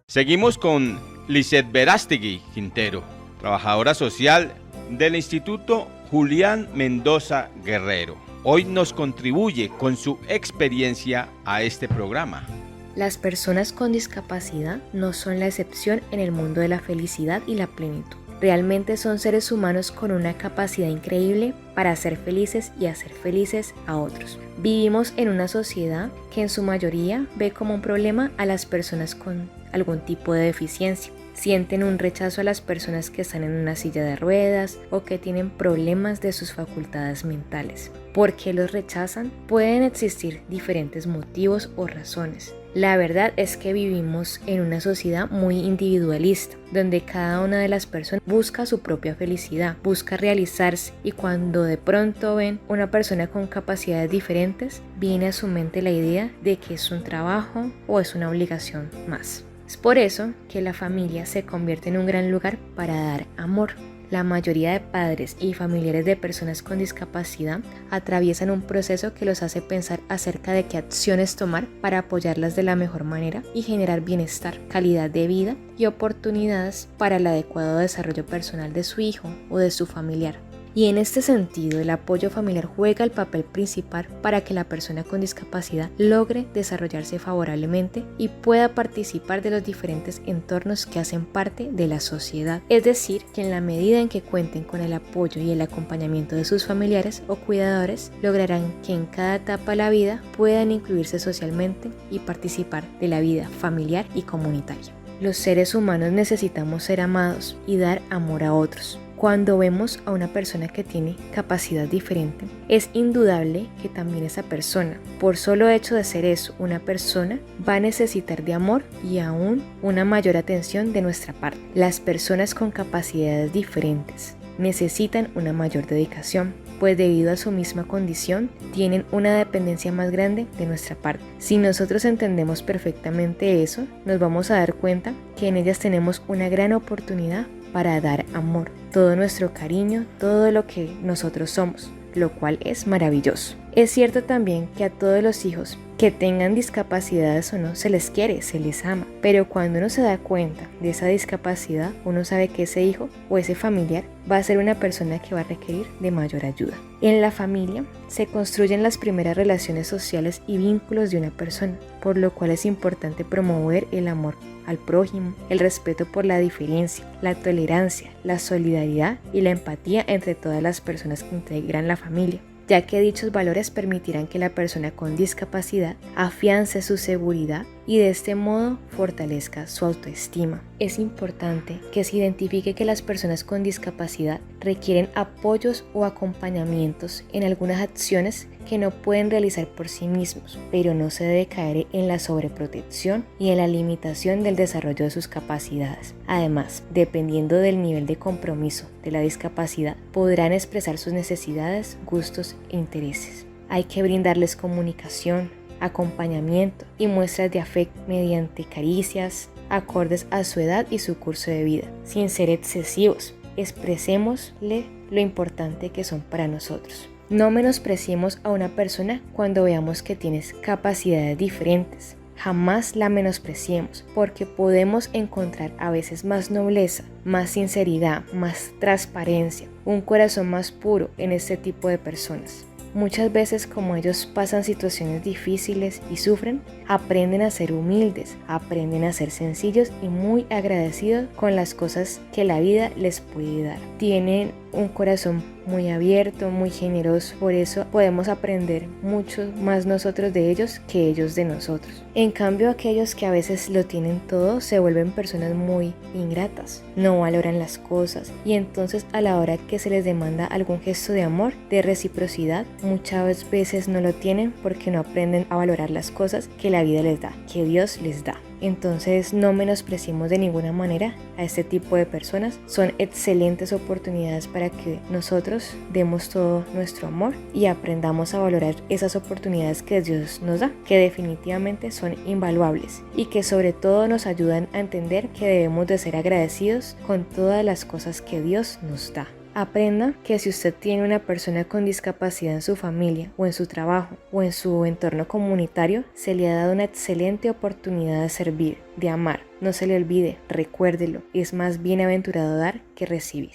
Seguimos con Lisette Verástegui Quintero, trabajadora social del Instituto Julián Mendoza Guerrero. Hoy nos contribuye con su experiencia a este programa. Las personas con discapacidad no son la excepción en el mundo de la felicidad y la plenitud. Realmente son seres humanos con una capacidad increíble para ser felices y hacer felices a otros. Vivimos en una sociedad que en su mayoría ve como un problema a las personas con algún tipo de deficiencia. Sienten un rechazo a las personas que están en una silla de ruedas o que tienen problemas de sus facultades mentales. ¿Por qué los rechazan? Pueden existir diferentes motivos o razones. La verdad es que vivimos en una sociedad muy individualista, donde cada una de las personas busca su propia felicidad, busca realizarse, y cuando de pronto ven una persona con capacidades diferentes, viene a su mente la idea de que es un trabajo o es una obligación más. Es por eso que la familia se convierte en un gran lugar para dar amor. La mayoría de padres y familiares de personas con discapacidad atraviesan un proceso que los hace pensar acerca de qué acciones tomar para apoyarlas de la mejor manera y generar bienestar, calidad de vida y oportunidades para el adecuado desarrollo personal de su hijo o de su familiar. Y en este sentido, el apoyo familiar juega el papel principal para que la persona con discapacidad logre desarrollarse favorablemente y pueda participar de los diferentes entornos que hacen parte de la sociedad. Es decir, que en la medida en que cuenten con el apoyo y el acompañamiento de sus familiares o cuidadores, lograrán que en cada etapa de la vida puedan incluirse socialmente y participar de la vida familiar y comunitaria. Los seres humanos necesitamos ser amados y dar amor a otros. Cuando vemos a una persona que tiene capacidad diferente, es indudable que también esa persona, por solo hecho de ser eso, una persona, va a necesitar de amor y aún una mayor atención de nuestra parte. Las personas con capacidades diferentes necesitan una mayor dedicación, pues debido a su misma condición, tienen una dependencia más grande de nuestra parte. Si nosotros entendemos perfectamente eso, nos vamos a dar cuenta que en ellas tenemos una gran oportunidad para dar amor, todo nuestro cariño, todo lo que nosotros somos, lo cual es maravilloso. Es cierto también que a todos los hijos Que tengan discapacidades o no, se les quiere, se les ama. Pero cuando uno se da cuenta de esa discapacidad, uno sabe que ese hijo o ese familiar va a ser una persona que va a requerir de mayor ayuda. En la familia se construyen las primeras relaciones sociales y vínculos de una persona, por lo cual es importante promover el amor al prójimo, el respeto por la diferencia, la tolerancia, la solidaridad y la empatía entre todas las personas que integran la familia, ya que dichos valores permitirán que la persona con discapacidad afiance su seguridad y de este modo fortalezca su autoestima. Es importante que se identifique que las personas con discapacidad requieren apoyos o acompañamientos en algunas acciones que no pueden realizar por sí mismos, pero no se debe caer en la sobreprotección y en la limitación del desarrollo de sus capacidades. Además, dependiendo del nivel de compromiso de la discapacidad, podrán expresar sus necesidades, gustos e intereses. Hay que brindarles comunicación, acompañamiento y muestras de afecto mediante caricias, acordes a su edad y su curso de vida, sin ser excesivos. Expresémosle lo importante que son para nosotros. No menospreciemos a una persona cuando veamos que tienes capacidades diferentes. Jamás la menospreciemos, porque podemos encontrar a veces más nobleza, más sinceridad, más transparencia, un corazón más puro en este tipo de personas. Muchas veces, como ellos pasan situaciones difíciles y sufren, aprenden a ser humildes, aprenden a ser sencillos y muy agradecidos con las cosas que la vida les puede dar. Tienen un corazón muy abierto, muy generoso, por eso podemos aprender mucho más nosotros de ellos que ellos de nosotros. En cambio, aquellos que a veces lo tienen todo se vuelven personas muy ingratas, no valoran las cosas y entonces a la hora que se les demanda algún gesto de amor, de reciprocidad, muchas veces no lo tienen porque no aprenden a valorar las cosas que la vida les da, que Dios les da. Entonces no menospreciemos de ninguna manera a este tipo de personas. Son excelentes oportunidades para que nosotros demos todo nuestro amor y aprendamos a valorar esas oportunidades que Dios nos da, que definitivamente son invaluables y que sobre todo nos ayudan a entender que debemos de ser agradecidos con todas las cosas que Dios nos da. Aprenda que si usted tiene una persona con discapacidad en su familia o en su trabajo o en su entorno comunitario, se le ha dado una excelente oportunidad de servir, de amar. No se le olvide, recuérdelo, es más bienaventurado dar que recibir.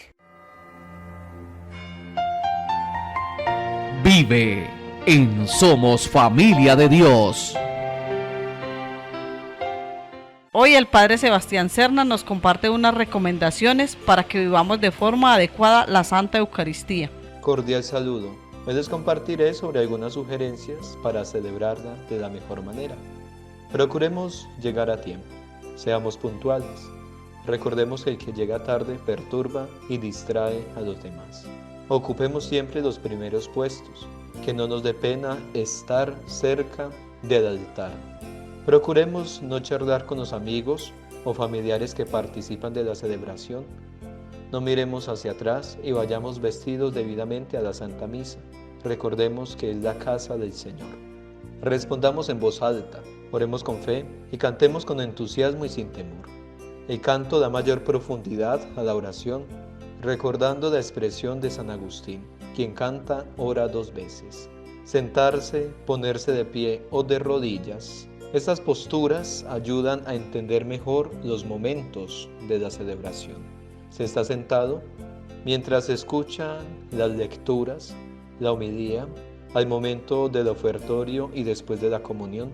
Vive en Somos Familia de Dios. Hoy el Padre Sebastián Serna nos comparte unas recomendaciones para que vivamos de forma adecuada la Santa Eucaristía. Cordial saludo. Hoy les compartiré sobre algunas sugerencias para celebrarla de la mejor manera. Procuremos llegar a tiempo. Seamos puntuales. Recordemos que el que llega tarde perturba y distrae a los demás. Ocupemos siempre los primeros puestos. Que no nos dé pena estar cerca del altar. Procuremos no charlar con los amigos o familiares que participan de la celebración. No miremos hacia atrás y vayamos vestidos debidamente a la Santa Misa. Recordemos que es la casa del Señor. Respondamos en voz alta, oremos con fe y cantemos con entusiasmo y sin temor. El canto da mayor profundidad a la oración, recordando la expresión de San Agustín, quien canta ora 2 veces. Sentarse, ponerse de pie o de rodillas. Estas posturas ayudan a entender mejor los momentos de la celebración. Se está sentado mientras se escuchan las lecturas, la homilía, al momento del ofertorio y después de la comunión.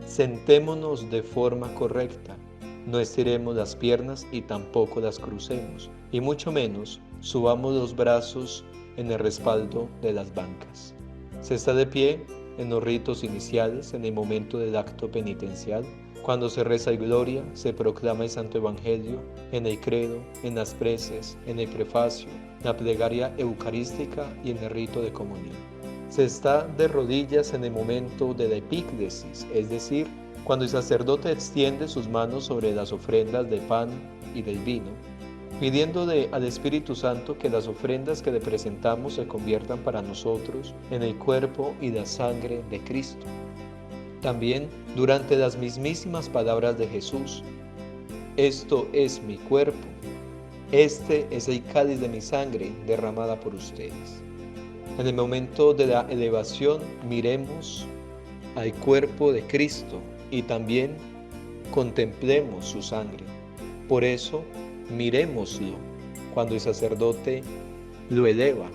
Sentémonos de forma correcta, no estiremos las piernas y tampoco las crucemos, y mucho menos subamos los brazos en el respaldo de las bancas. Se está de pie en los ritos iniciales, en el momento del acto penitencial, cuando se reza el Gloria, se proclama el Santo Evangelio, en el credo, en las preces, en el prefacio, en la plegaria eucarística y en el rito de comunión. Se está de rodillas en el momento de la epíclesis, es decir, cuando el sacerdote extiende sus manos sobre las ofrendas de pan y del vino, pidiéndole al Espíritu Santo que las ofrendas que le presentamos se conviertan para nosotros en el cuerpo y la sangre de Cristo. También durante las mismísimas palabras de Jesús, esto es mi cuerpo, este es el cáliz de mi sangre derramada por ustedes. En el momento de la elevación miremos al cuerpo de Cristo y también contemplemos su sangre. Por eso, mirémoslo cuando el sacerdote lo eleva,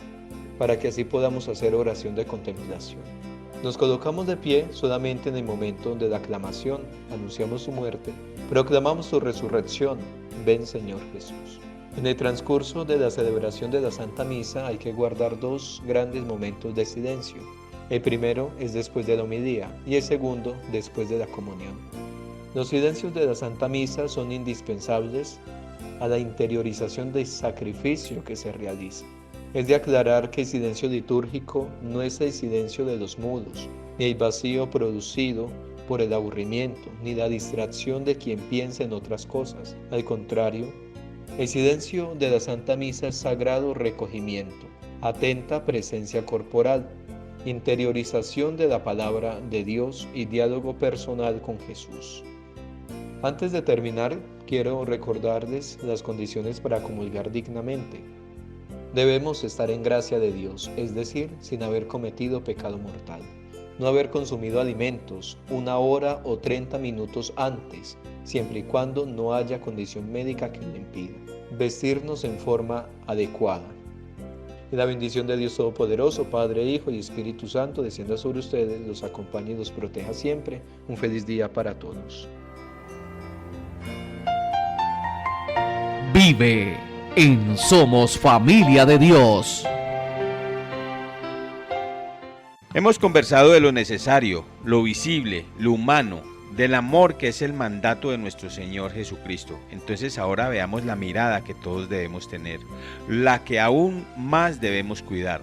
para que así podamos hacer oración de contemplación. Nos colocamos de pie solamente en el momento de la aclamación, anunciamos su muerte, proclamamos su resurrección. Ven, Señor Jesús. En el transcurso de la celebración de la Santa Misa hay que guardar dos grandes momentos de silencio. El primero es después de la homilía y el segundo después de la comunión. Los silencios de la Santa Misa son indispensables a la interiorización del sacrificio que se realiza. Es de aclarar que el silencio litúrgico no es el silencio de los mudos, ni el vacío producido por el aburrimiento, ni la distracción de quien piensa en otras cosas. Al contrario, el silencio de la Santa Misa es sagrado recogimiento, atenta presencia corporal, interiorización de la palabra de Dios y diálogo personal con Jesús. Antes de terminar, quiero recordarles las condiciones para comulgar dignamente. Debemos estar en gracia de Dios, es decir, sin haber cometido pecado mortal. No haber consumido alimentos 1 hora o 30 minutos antes, siempre y cuando no haya condición médica que lo impida. Vestirnos en forma adecuada. Y la bendición de Dios Todopoderoso, Padre, Hijo y Espíritu Santo, descienda sobre ustedes, los acompañe y los proteja siempre. Un feliz día para todos. Vive en Somos Familia de Dios. Hemos conversado de lo necesario, lo visible, lo humano, del amor que es el mandato de nuestro Señor Jesucristo. Entonces ahora veamos la mirada que todos debemos tener, la que aún más debemos cuidar,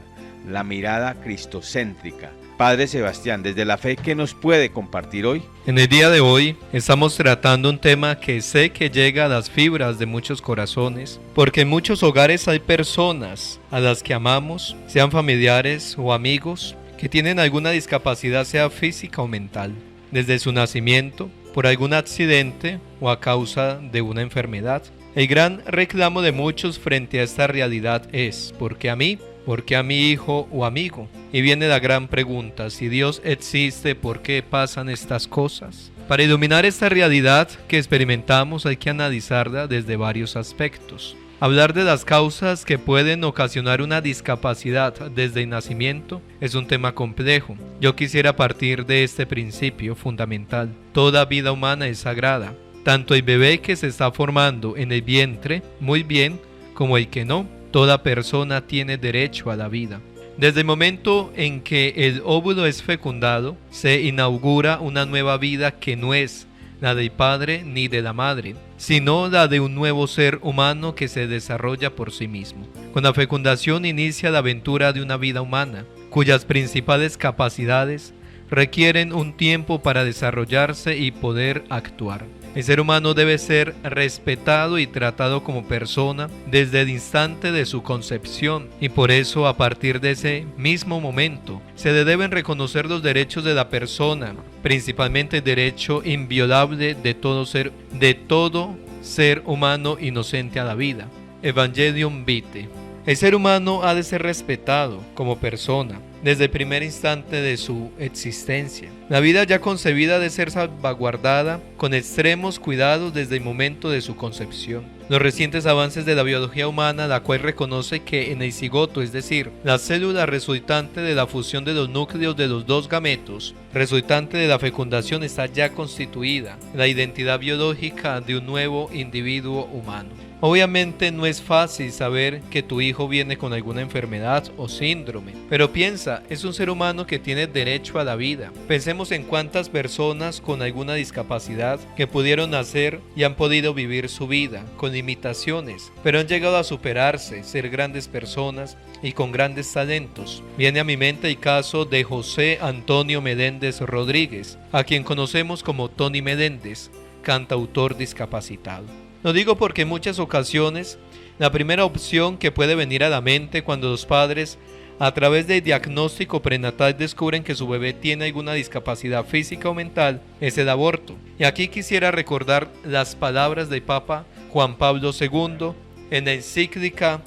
la mirada cristocéntrica. Padre Sebastián, desde la fe, ¿qué nos puede compartir hoy? En el día de hoy estamos tratando un tema que sé que llega a las fibras de muchos corazones, porque en muchos hogares hay personas a las que amamos, sean familiares o amigos, que tienen alguna discapacidad, sea física o mental, desde su nacimiento, por algún accidente o a causa de una enfermedad. El gran reclamo de muchos frente a esta realidad es: ¿por qué a mí? ¿Por qué a mi hijo o amigo? Y viene la gran pregunta: si Dios existe, ¿por qué pasan estas cosas? Para iluminar esta realidad que experimentamos hay que analizarla desde varios aspectos. Hablar de las causas que pueden ocasionar una discapacidad desde el nacimiento es un tema complejo. Yo quisiera partir de este principio fundamental. Toda vida humana es sagrada, tanto el bebé que se está formando en el vientre, muy bien, como el que no. Toda persona tiene derecho a la vida. Desde el momento en que el óvulo es fecundado, se inaugura una nueva vida que no es la del padre ni de la madre, sino la de un nuevo ser humano que se desarrolla por sí mismo. Con la fecundación inicia la aventura de una vida humana, cuyas principales capacidades requieren un tiempo para desarrollarse y poder actuar. El ser humano debe ser respetado y tratado como persona desde el instante de su concepción, y por eso a partir de ese mismo momento se le deben reconocer los derechos de la persona, principalmente el derecho inviolable de todo ser humano inocente a la vida. Evangelium Vitae. El ser humano ha de ser respetado como persona desde el primer instante de su existencia. La vida ya concebida ha de ser salvaguardada con extremos cuidados desde el momento de su concepción. Los recientes avances de la biología humana, la cual reconoce que en el cigoto, es decir, la célula resultante de la fusión de los núcleos de los dos gametos, resultante de la fecundación, está ya constituida la identidad biológica de un nuevo individuo humano. Obviamente no es fácil saber que tu hijo viene con alguna enfermedad o síndrome, pero piensa, es un ser humano que tiene derecho a la vida. Pensemos en cuántas personas con alguna discapacidad que pudieron nacer y han podido vivir su vida con limitaciones, pero han llegado a superarse, ser grandes personas y con grandes talentos. Viene a mi mente el caso de José Antonio Meléndez Rodríguez, a quien conocemos como Tony Meléndez, cantautor discapacitado. Lo digo porque en muchas ocasiones la primera opción que puede venir a la mente cuando los padres a través del diagnóstico prenatal descubren que su bebé tiene alguna discapacidad física o mental es el aborto. Y aquí quisiera recordar las palabras del Papa Juan Pablo II en la encíclica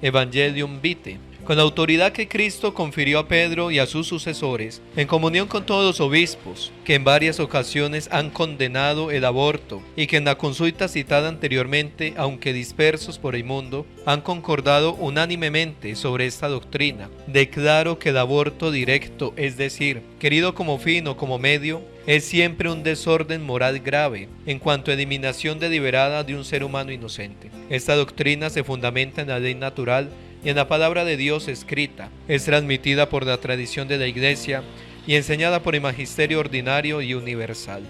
Evangelium Vitae, Con la autoridad que Cristo confirió a Pedro y a sus sucesores, en comunión con todos los obispos, que en varias ocasiones han condenado el aborto y que en la consulta citada anteriormente, aunque dispersos por el mundo, han concordado unánimemente sobre esta doctrina, declaro que el aborto directo, es decir, querido como fin o como medio, es siempre un desorden moral grave en cuanto a eliminación deliberada de un ser humano inocente. Esta doctrina se fundamenta en la ley natural y en la palabra de Dios escrita. Es transmitida por la tradición de la Iglesia y enseñada por el magisterio ordinario y universal.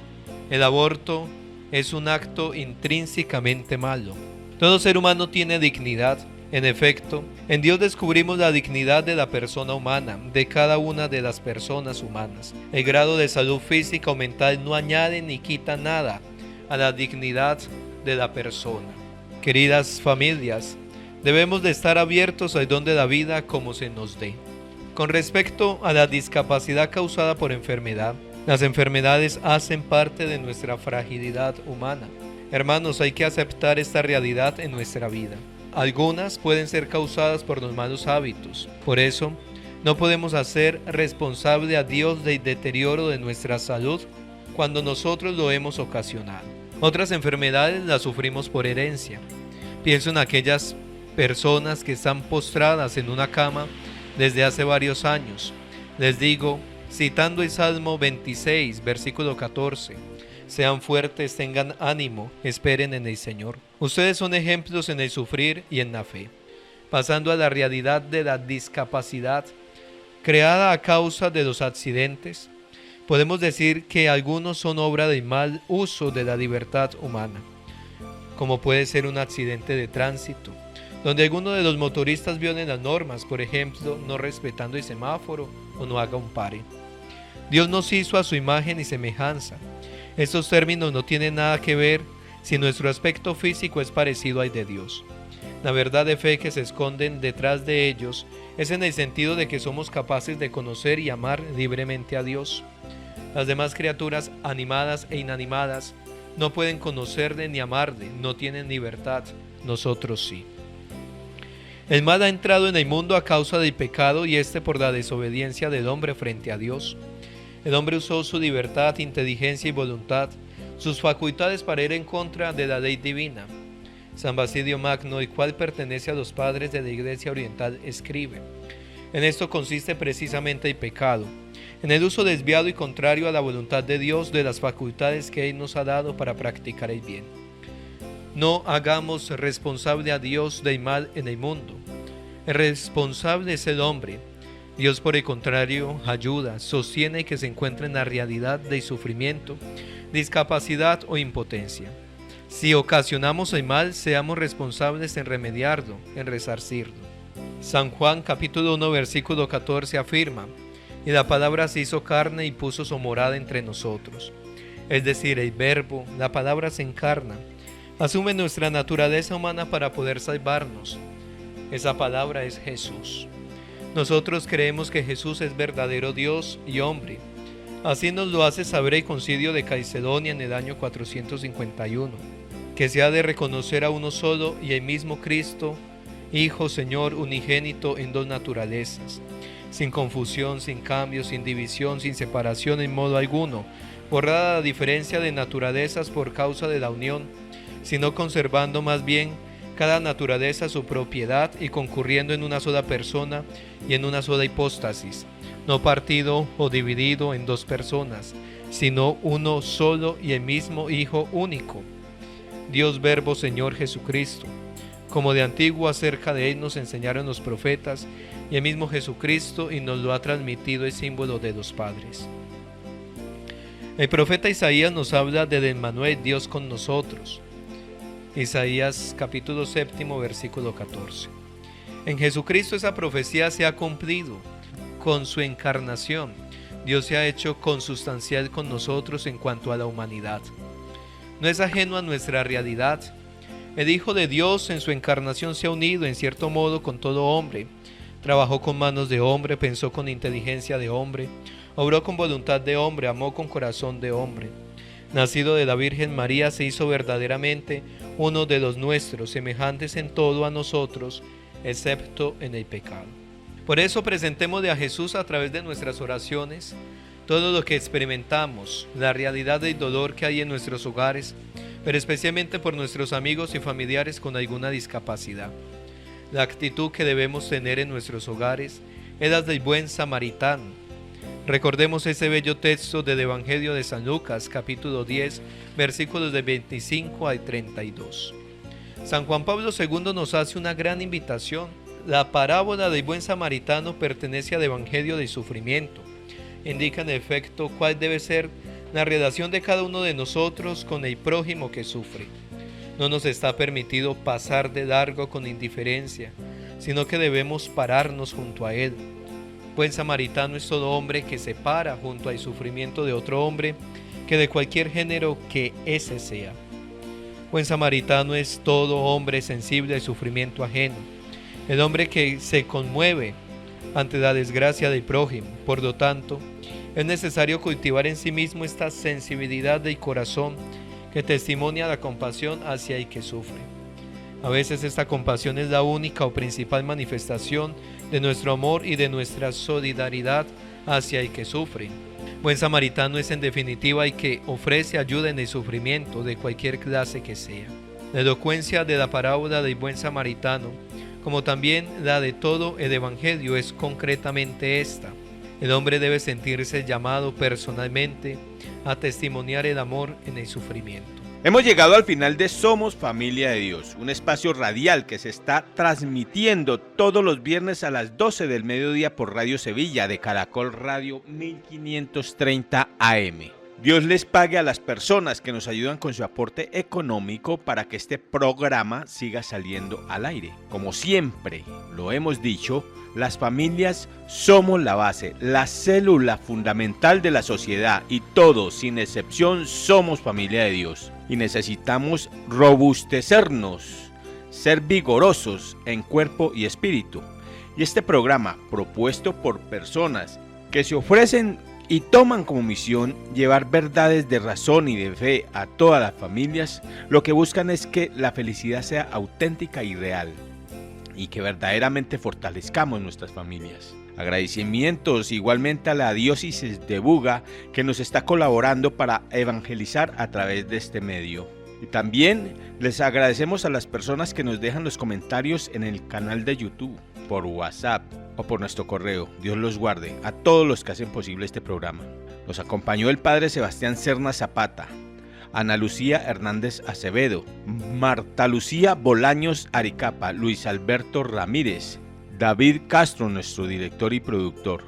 El aborto es un acto intrínsecamente malo. Todo ser humano tiene dignidad. En efecto, en Dios descubrimos la dignidad de la persona humana, de cada una de las personas humanas. El grado de salud física o mental no añade ni quita nada a la dignidad de la persona. Queridas familias, debemos de estar abiertos al don de la vida como se nos dé. Con respecto a la discapacidad causada por enfermedad, las enfermedades hacen parte de nuestra fragilidad humana. Hermanos, hay que aceptar esta realidad en nuestra vida. Algunas pueden ser causadas por los malos hábitos. Por eso, no podemos hacer responsable a Dios del deterioro de nuestra salud cuando nosotros lo hemos ocasionado. Otras enfermedades las sufrimos por herencia. Pienso en aquellas personas que están postradas en una cama desde hace varios años. Les digo, citando el Salmo 26, versículo 14, sean fuertes, tengan ánimo, esperen en el Señor. Ustedes son ejemplos en el sufrir y en la fe. Pasando a la realidad de la discapacidad creada a causa de los accidentes, podemos decir que algunos son obra del mal uso de la libertad humana, como puede ser un accidente de tránsito, donde alguno de los motoristas violen las normas, por ejemplo, no respetando el semáforo o no haga un pare. Dios nos hizo a su imagen y semejanza. Estos términos no tienen nada que ver si nuestro aspecto físico es parecido al de Dios. La verdad de fe que se esconden detrás de ellos es en el sentido de que somos capaces de conocer y amar libremente a Dios. Las demás criaturas animadas e inanimadas no pueden conocerle ni amarle, no tienen libertad, nosotros sí. El mal ha entrado en el mundo a causa del pecado y por la desobediencia del hombre frente a Dios. El hombre usó su libertad, inteligencia y voluntad, sus facultades para ir en contra de la ley divina. San Basilio Magno, el cual pertenece a los padres de la Iglesia Oriental, escribe: en esto consiste precisamente el pecado, en el uso desviado y contrario a la voluntad de Dios de las facultades que Él nos ha dado para practicar el bien. No hagamos responsable a Dios del mal en el mundo. El responsable es el hombre. Dios, por el contrario, ayuda, sostiene que se encuentra en la realidad del sufrimiento, discapacidad o impotencia. Si ocasionamos el mal, seamos responsables en remediarlo, en resarcirlo. San Juan capítulo 1 versículo 14 afirma: y la palabra se hizo carne y puso su morada entre nosotros. Es decir, el verbo, la palabra se encarna, asume nuestra naturaleza humana para poder salvarnos. Esa palabra es Jesús. Nosotros creemos que Jesús es verdadero Dios y hombre. Así nos lo hace saber el Concilio de Calcedonia en el año 451, que se ha de reconocer a uno solo y el mismo Cristo, Hijo, Señor, unigénito en dos naturalezas, sin confusión, sin cambio, sin división, sin separación en modo alguno, borrada la diferencia de naturalezas por causa de la unión, sino conservando más bien cada naturaleza su propiedad y concurriendo en una sola persona y en una sola hipóstasis, no partido o dividido en dos personas, sino uno solo y el mismo Hijo único, Dios Verbo Señor Jesucristo. Como de antiguo acerca de Él nos enseñaron los profetas y el mismo Jesucristo, y nos lo ha transmitido el símbolo de los padres. El profeta Isaías nos habla del Emmanuel, Dios con nosotros. Isaías capítulo 7 versículo 14. En Jesucristo esa profecía se ha cumplido. Con su encarnación, Dios se ha hecho consustancial con nosotros en cuanto a la humanidad. No es ajeno a nuestra realidad. El Hijo de Dios en su encarnación se ha unido en cierto modo con todo hombre. Trabajó con manos de hombre, pensó con inteligencia de hombre, obró con voluntad de hombre, amó con corazón de hombre. Nacido de la Virgen María, se hizo verdaderamente uno de los nuestros, semejantes en todo a nosotros, excepto en el pecado. Por eso presentémosle a Jesús a través de nuestras oraciones todo lo que experimentamos, la realidad del dolor que hay en nuestros hogares, pero especialmente por nuestros amigos y familiares con alguna discapacidad. La actitud que debemos tener en nuestros hogares es la del buen samaritano. Recordemos ese bello texto del Evangelio de San Lucas, capítulo 10, versículos de 25 al 32. San Juan Pablo II nos hace una gran invitación. La parábola del buen samaritano pertenece al Evangelio del sufrimiento. Indica en efecto cuál debe ser la relación de cada uno de nosotros con el prójimo que sufre. No nos está permitido pasar de largo con indiferencia, sino que debemos pararnos junto a él. Buen samaritano es todo hombre que se para junto al sufrimiento de otro hombre, que de cualquier género que ese sea. Buen samaritano es todo hombre sensible al sufrimiento ajeno, el hombre que se conmueve ante la desgracia del prójimo. Por lo tanto, es necesario cultivar en sí mismo esta sensibilidad del corazón que testimonia la compasión hacia el que sufre. A veces esta compasión es la única o principal manifestación de nuestro amor y de nuestra solidaridad hacia el que sufre. Buen samaritano es en definitiva el que ofrece ayuda en el sufrimiento de cualquier clase que sea. La elocuencia de la parábola del buen samaritano, como también la de todo el Evangelio, es concretamente esta. El hombre debe sentirse llamado personalmente a testimoniar el amor en el sufrimiento. Hemos llegado al final de Somos Familia de Dios, un espacio radial que se está transmitiendo todos los viernes a las 12 del mediodía por Radio Sevilla de Caracol Radio 1530 AM. Dios les pague a las personas que nos ayudan con su aporte económico para que este programa siga saliendo al aire. Como siempre lo hemos dicho, las familias somos la base, la célula fundamental de la sociedad y todos, sin excepción, somos familia de Dios. Y necesitamos robustecernos, ser vigorosos en cuerpo y espíritu. Y este programa, propuesto por personas que se ofrecen y toman como misión llevar verdades de razón y de fe a todas las familias, lo que buscan es que la felicidad sea auténtica y real, y que verdaderamente fortalezcamos nuestras familias. Agradecimientos igualmente a la diócesis de Buga, que nos está colaborando para evangelizar a través de este medio. Y también les agradecemos a las personas que nos dejan los comentarios en el canal de YouTube, por WhatsApp o por nuestro correo. Dios los guarde a todos los que hacen posible este programa. Nos acompañó el padre Sebastián Serna Zapata, Ana Lucía Hernández Acevedo, Marta Lucía Bolaños Aricapa, Luis Alberto Ramírez, David Castro, nuestro director y productor.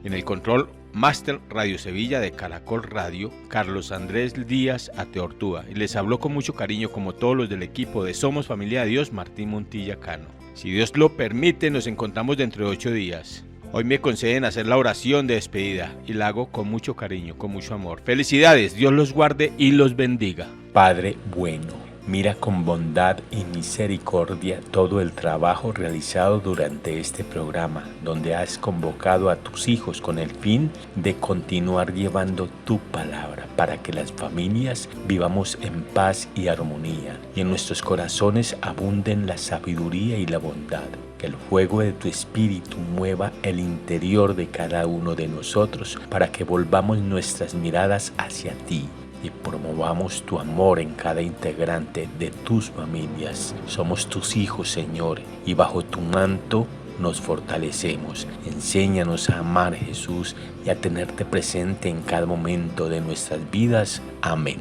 En el control Máster Radio Sevilla de Caracol Radio, Carlos Andrés Díaz Ateortúa. Y les habló con mucho cariño, como todos los del equipo de Somos Familia de Dios, Martín Montilla Cano. Si Dios lo permite, nos encontramos dentro de 8 días. Hoy me conceden hacer la oración de despedida y la hago con mucho cariño, con mucho amor. Felicidades, Dios los guarde y los bendiga. Padre bueno, mira con bondad y misericordia todo el trabajo realizado durante este programa, donde has convocado a tus hijos con el fin de continuar llevando tu palabra para que las familias vivamos en paz y armonía, y en nuestros corazones abunden la sabiduría y la bondad. Que el fuego de tu espíritu mueva el interior de cada uno de nosotros para que volvamos nuestras miradas hacia ti y promovamos tu amor en cada integrante de tus familias. Somos tus hijos, Señor, y bajo tu manto nos fortalecemos. Enséñanos a amar, Jesús, y a tenerte presente en cada momento de nuestras vidas. Amén.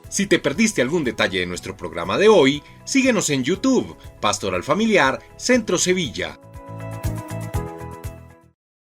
Si te perdiste algún detalle de nuestro programa de hoy, síguenos en YouTube, Pastoral Familiar Centro Sevilla.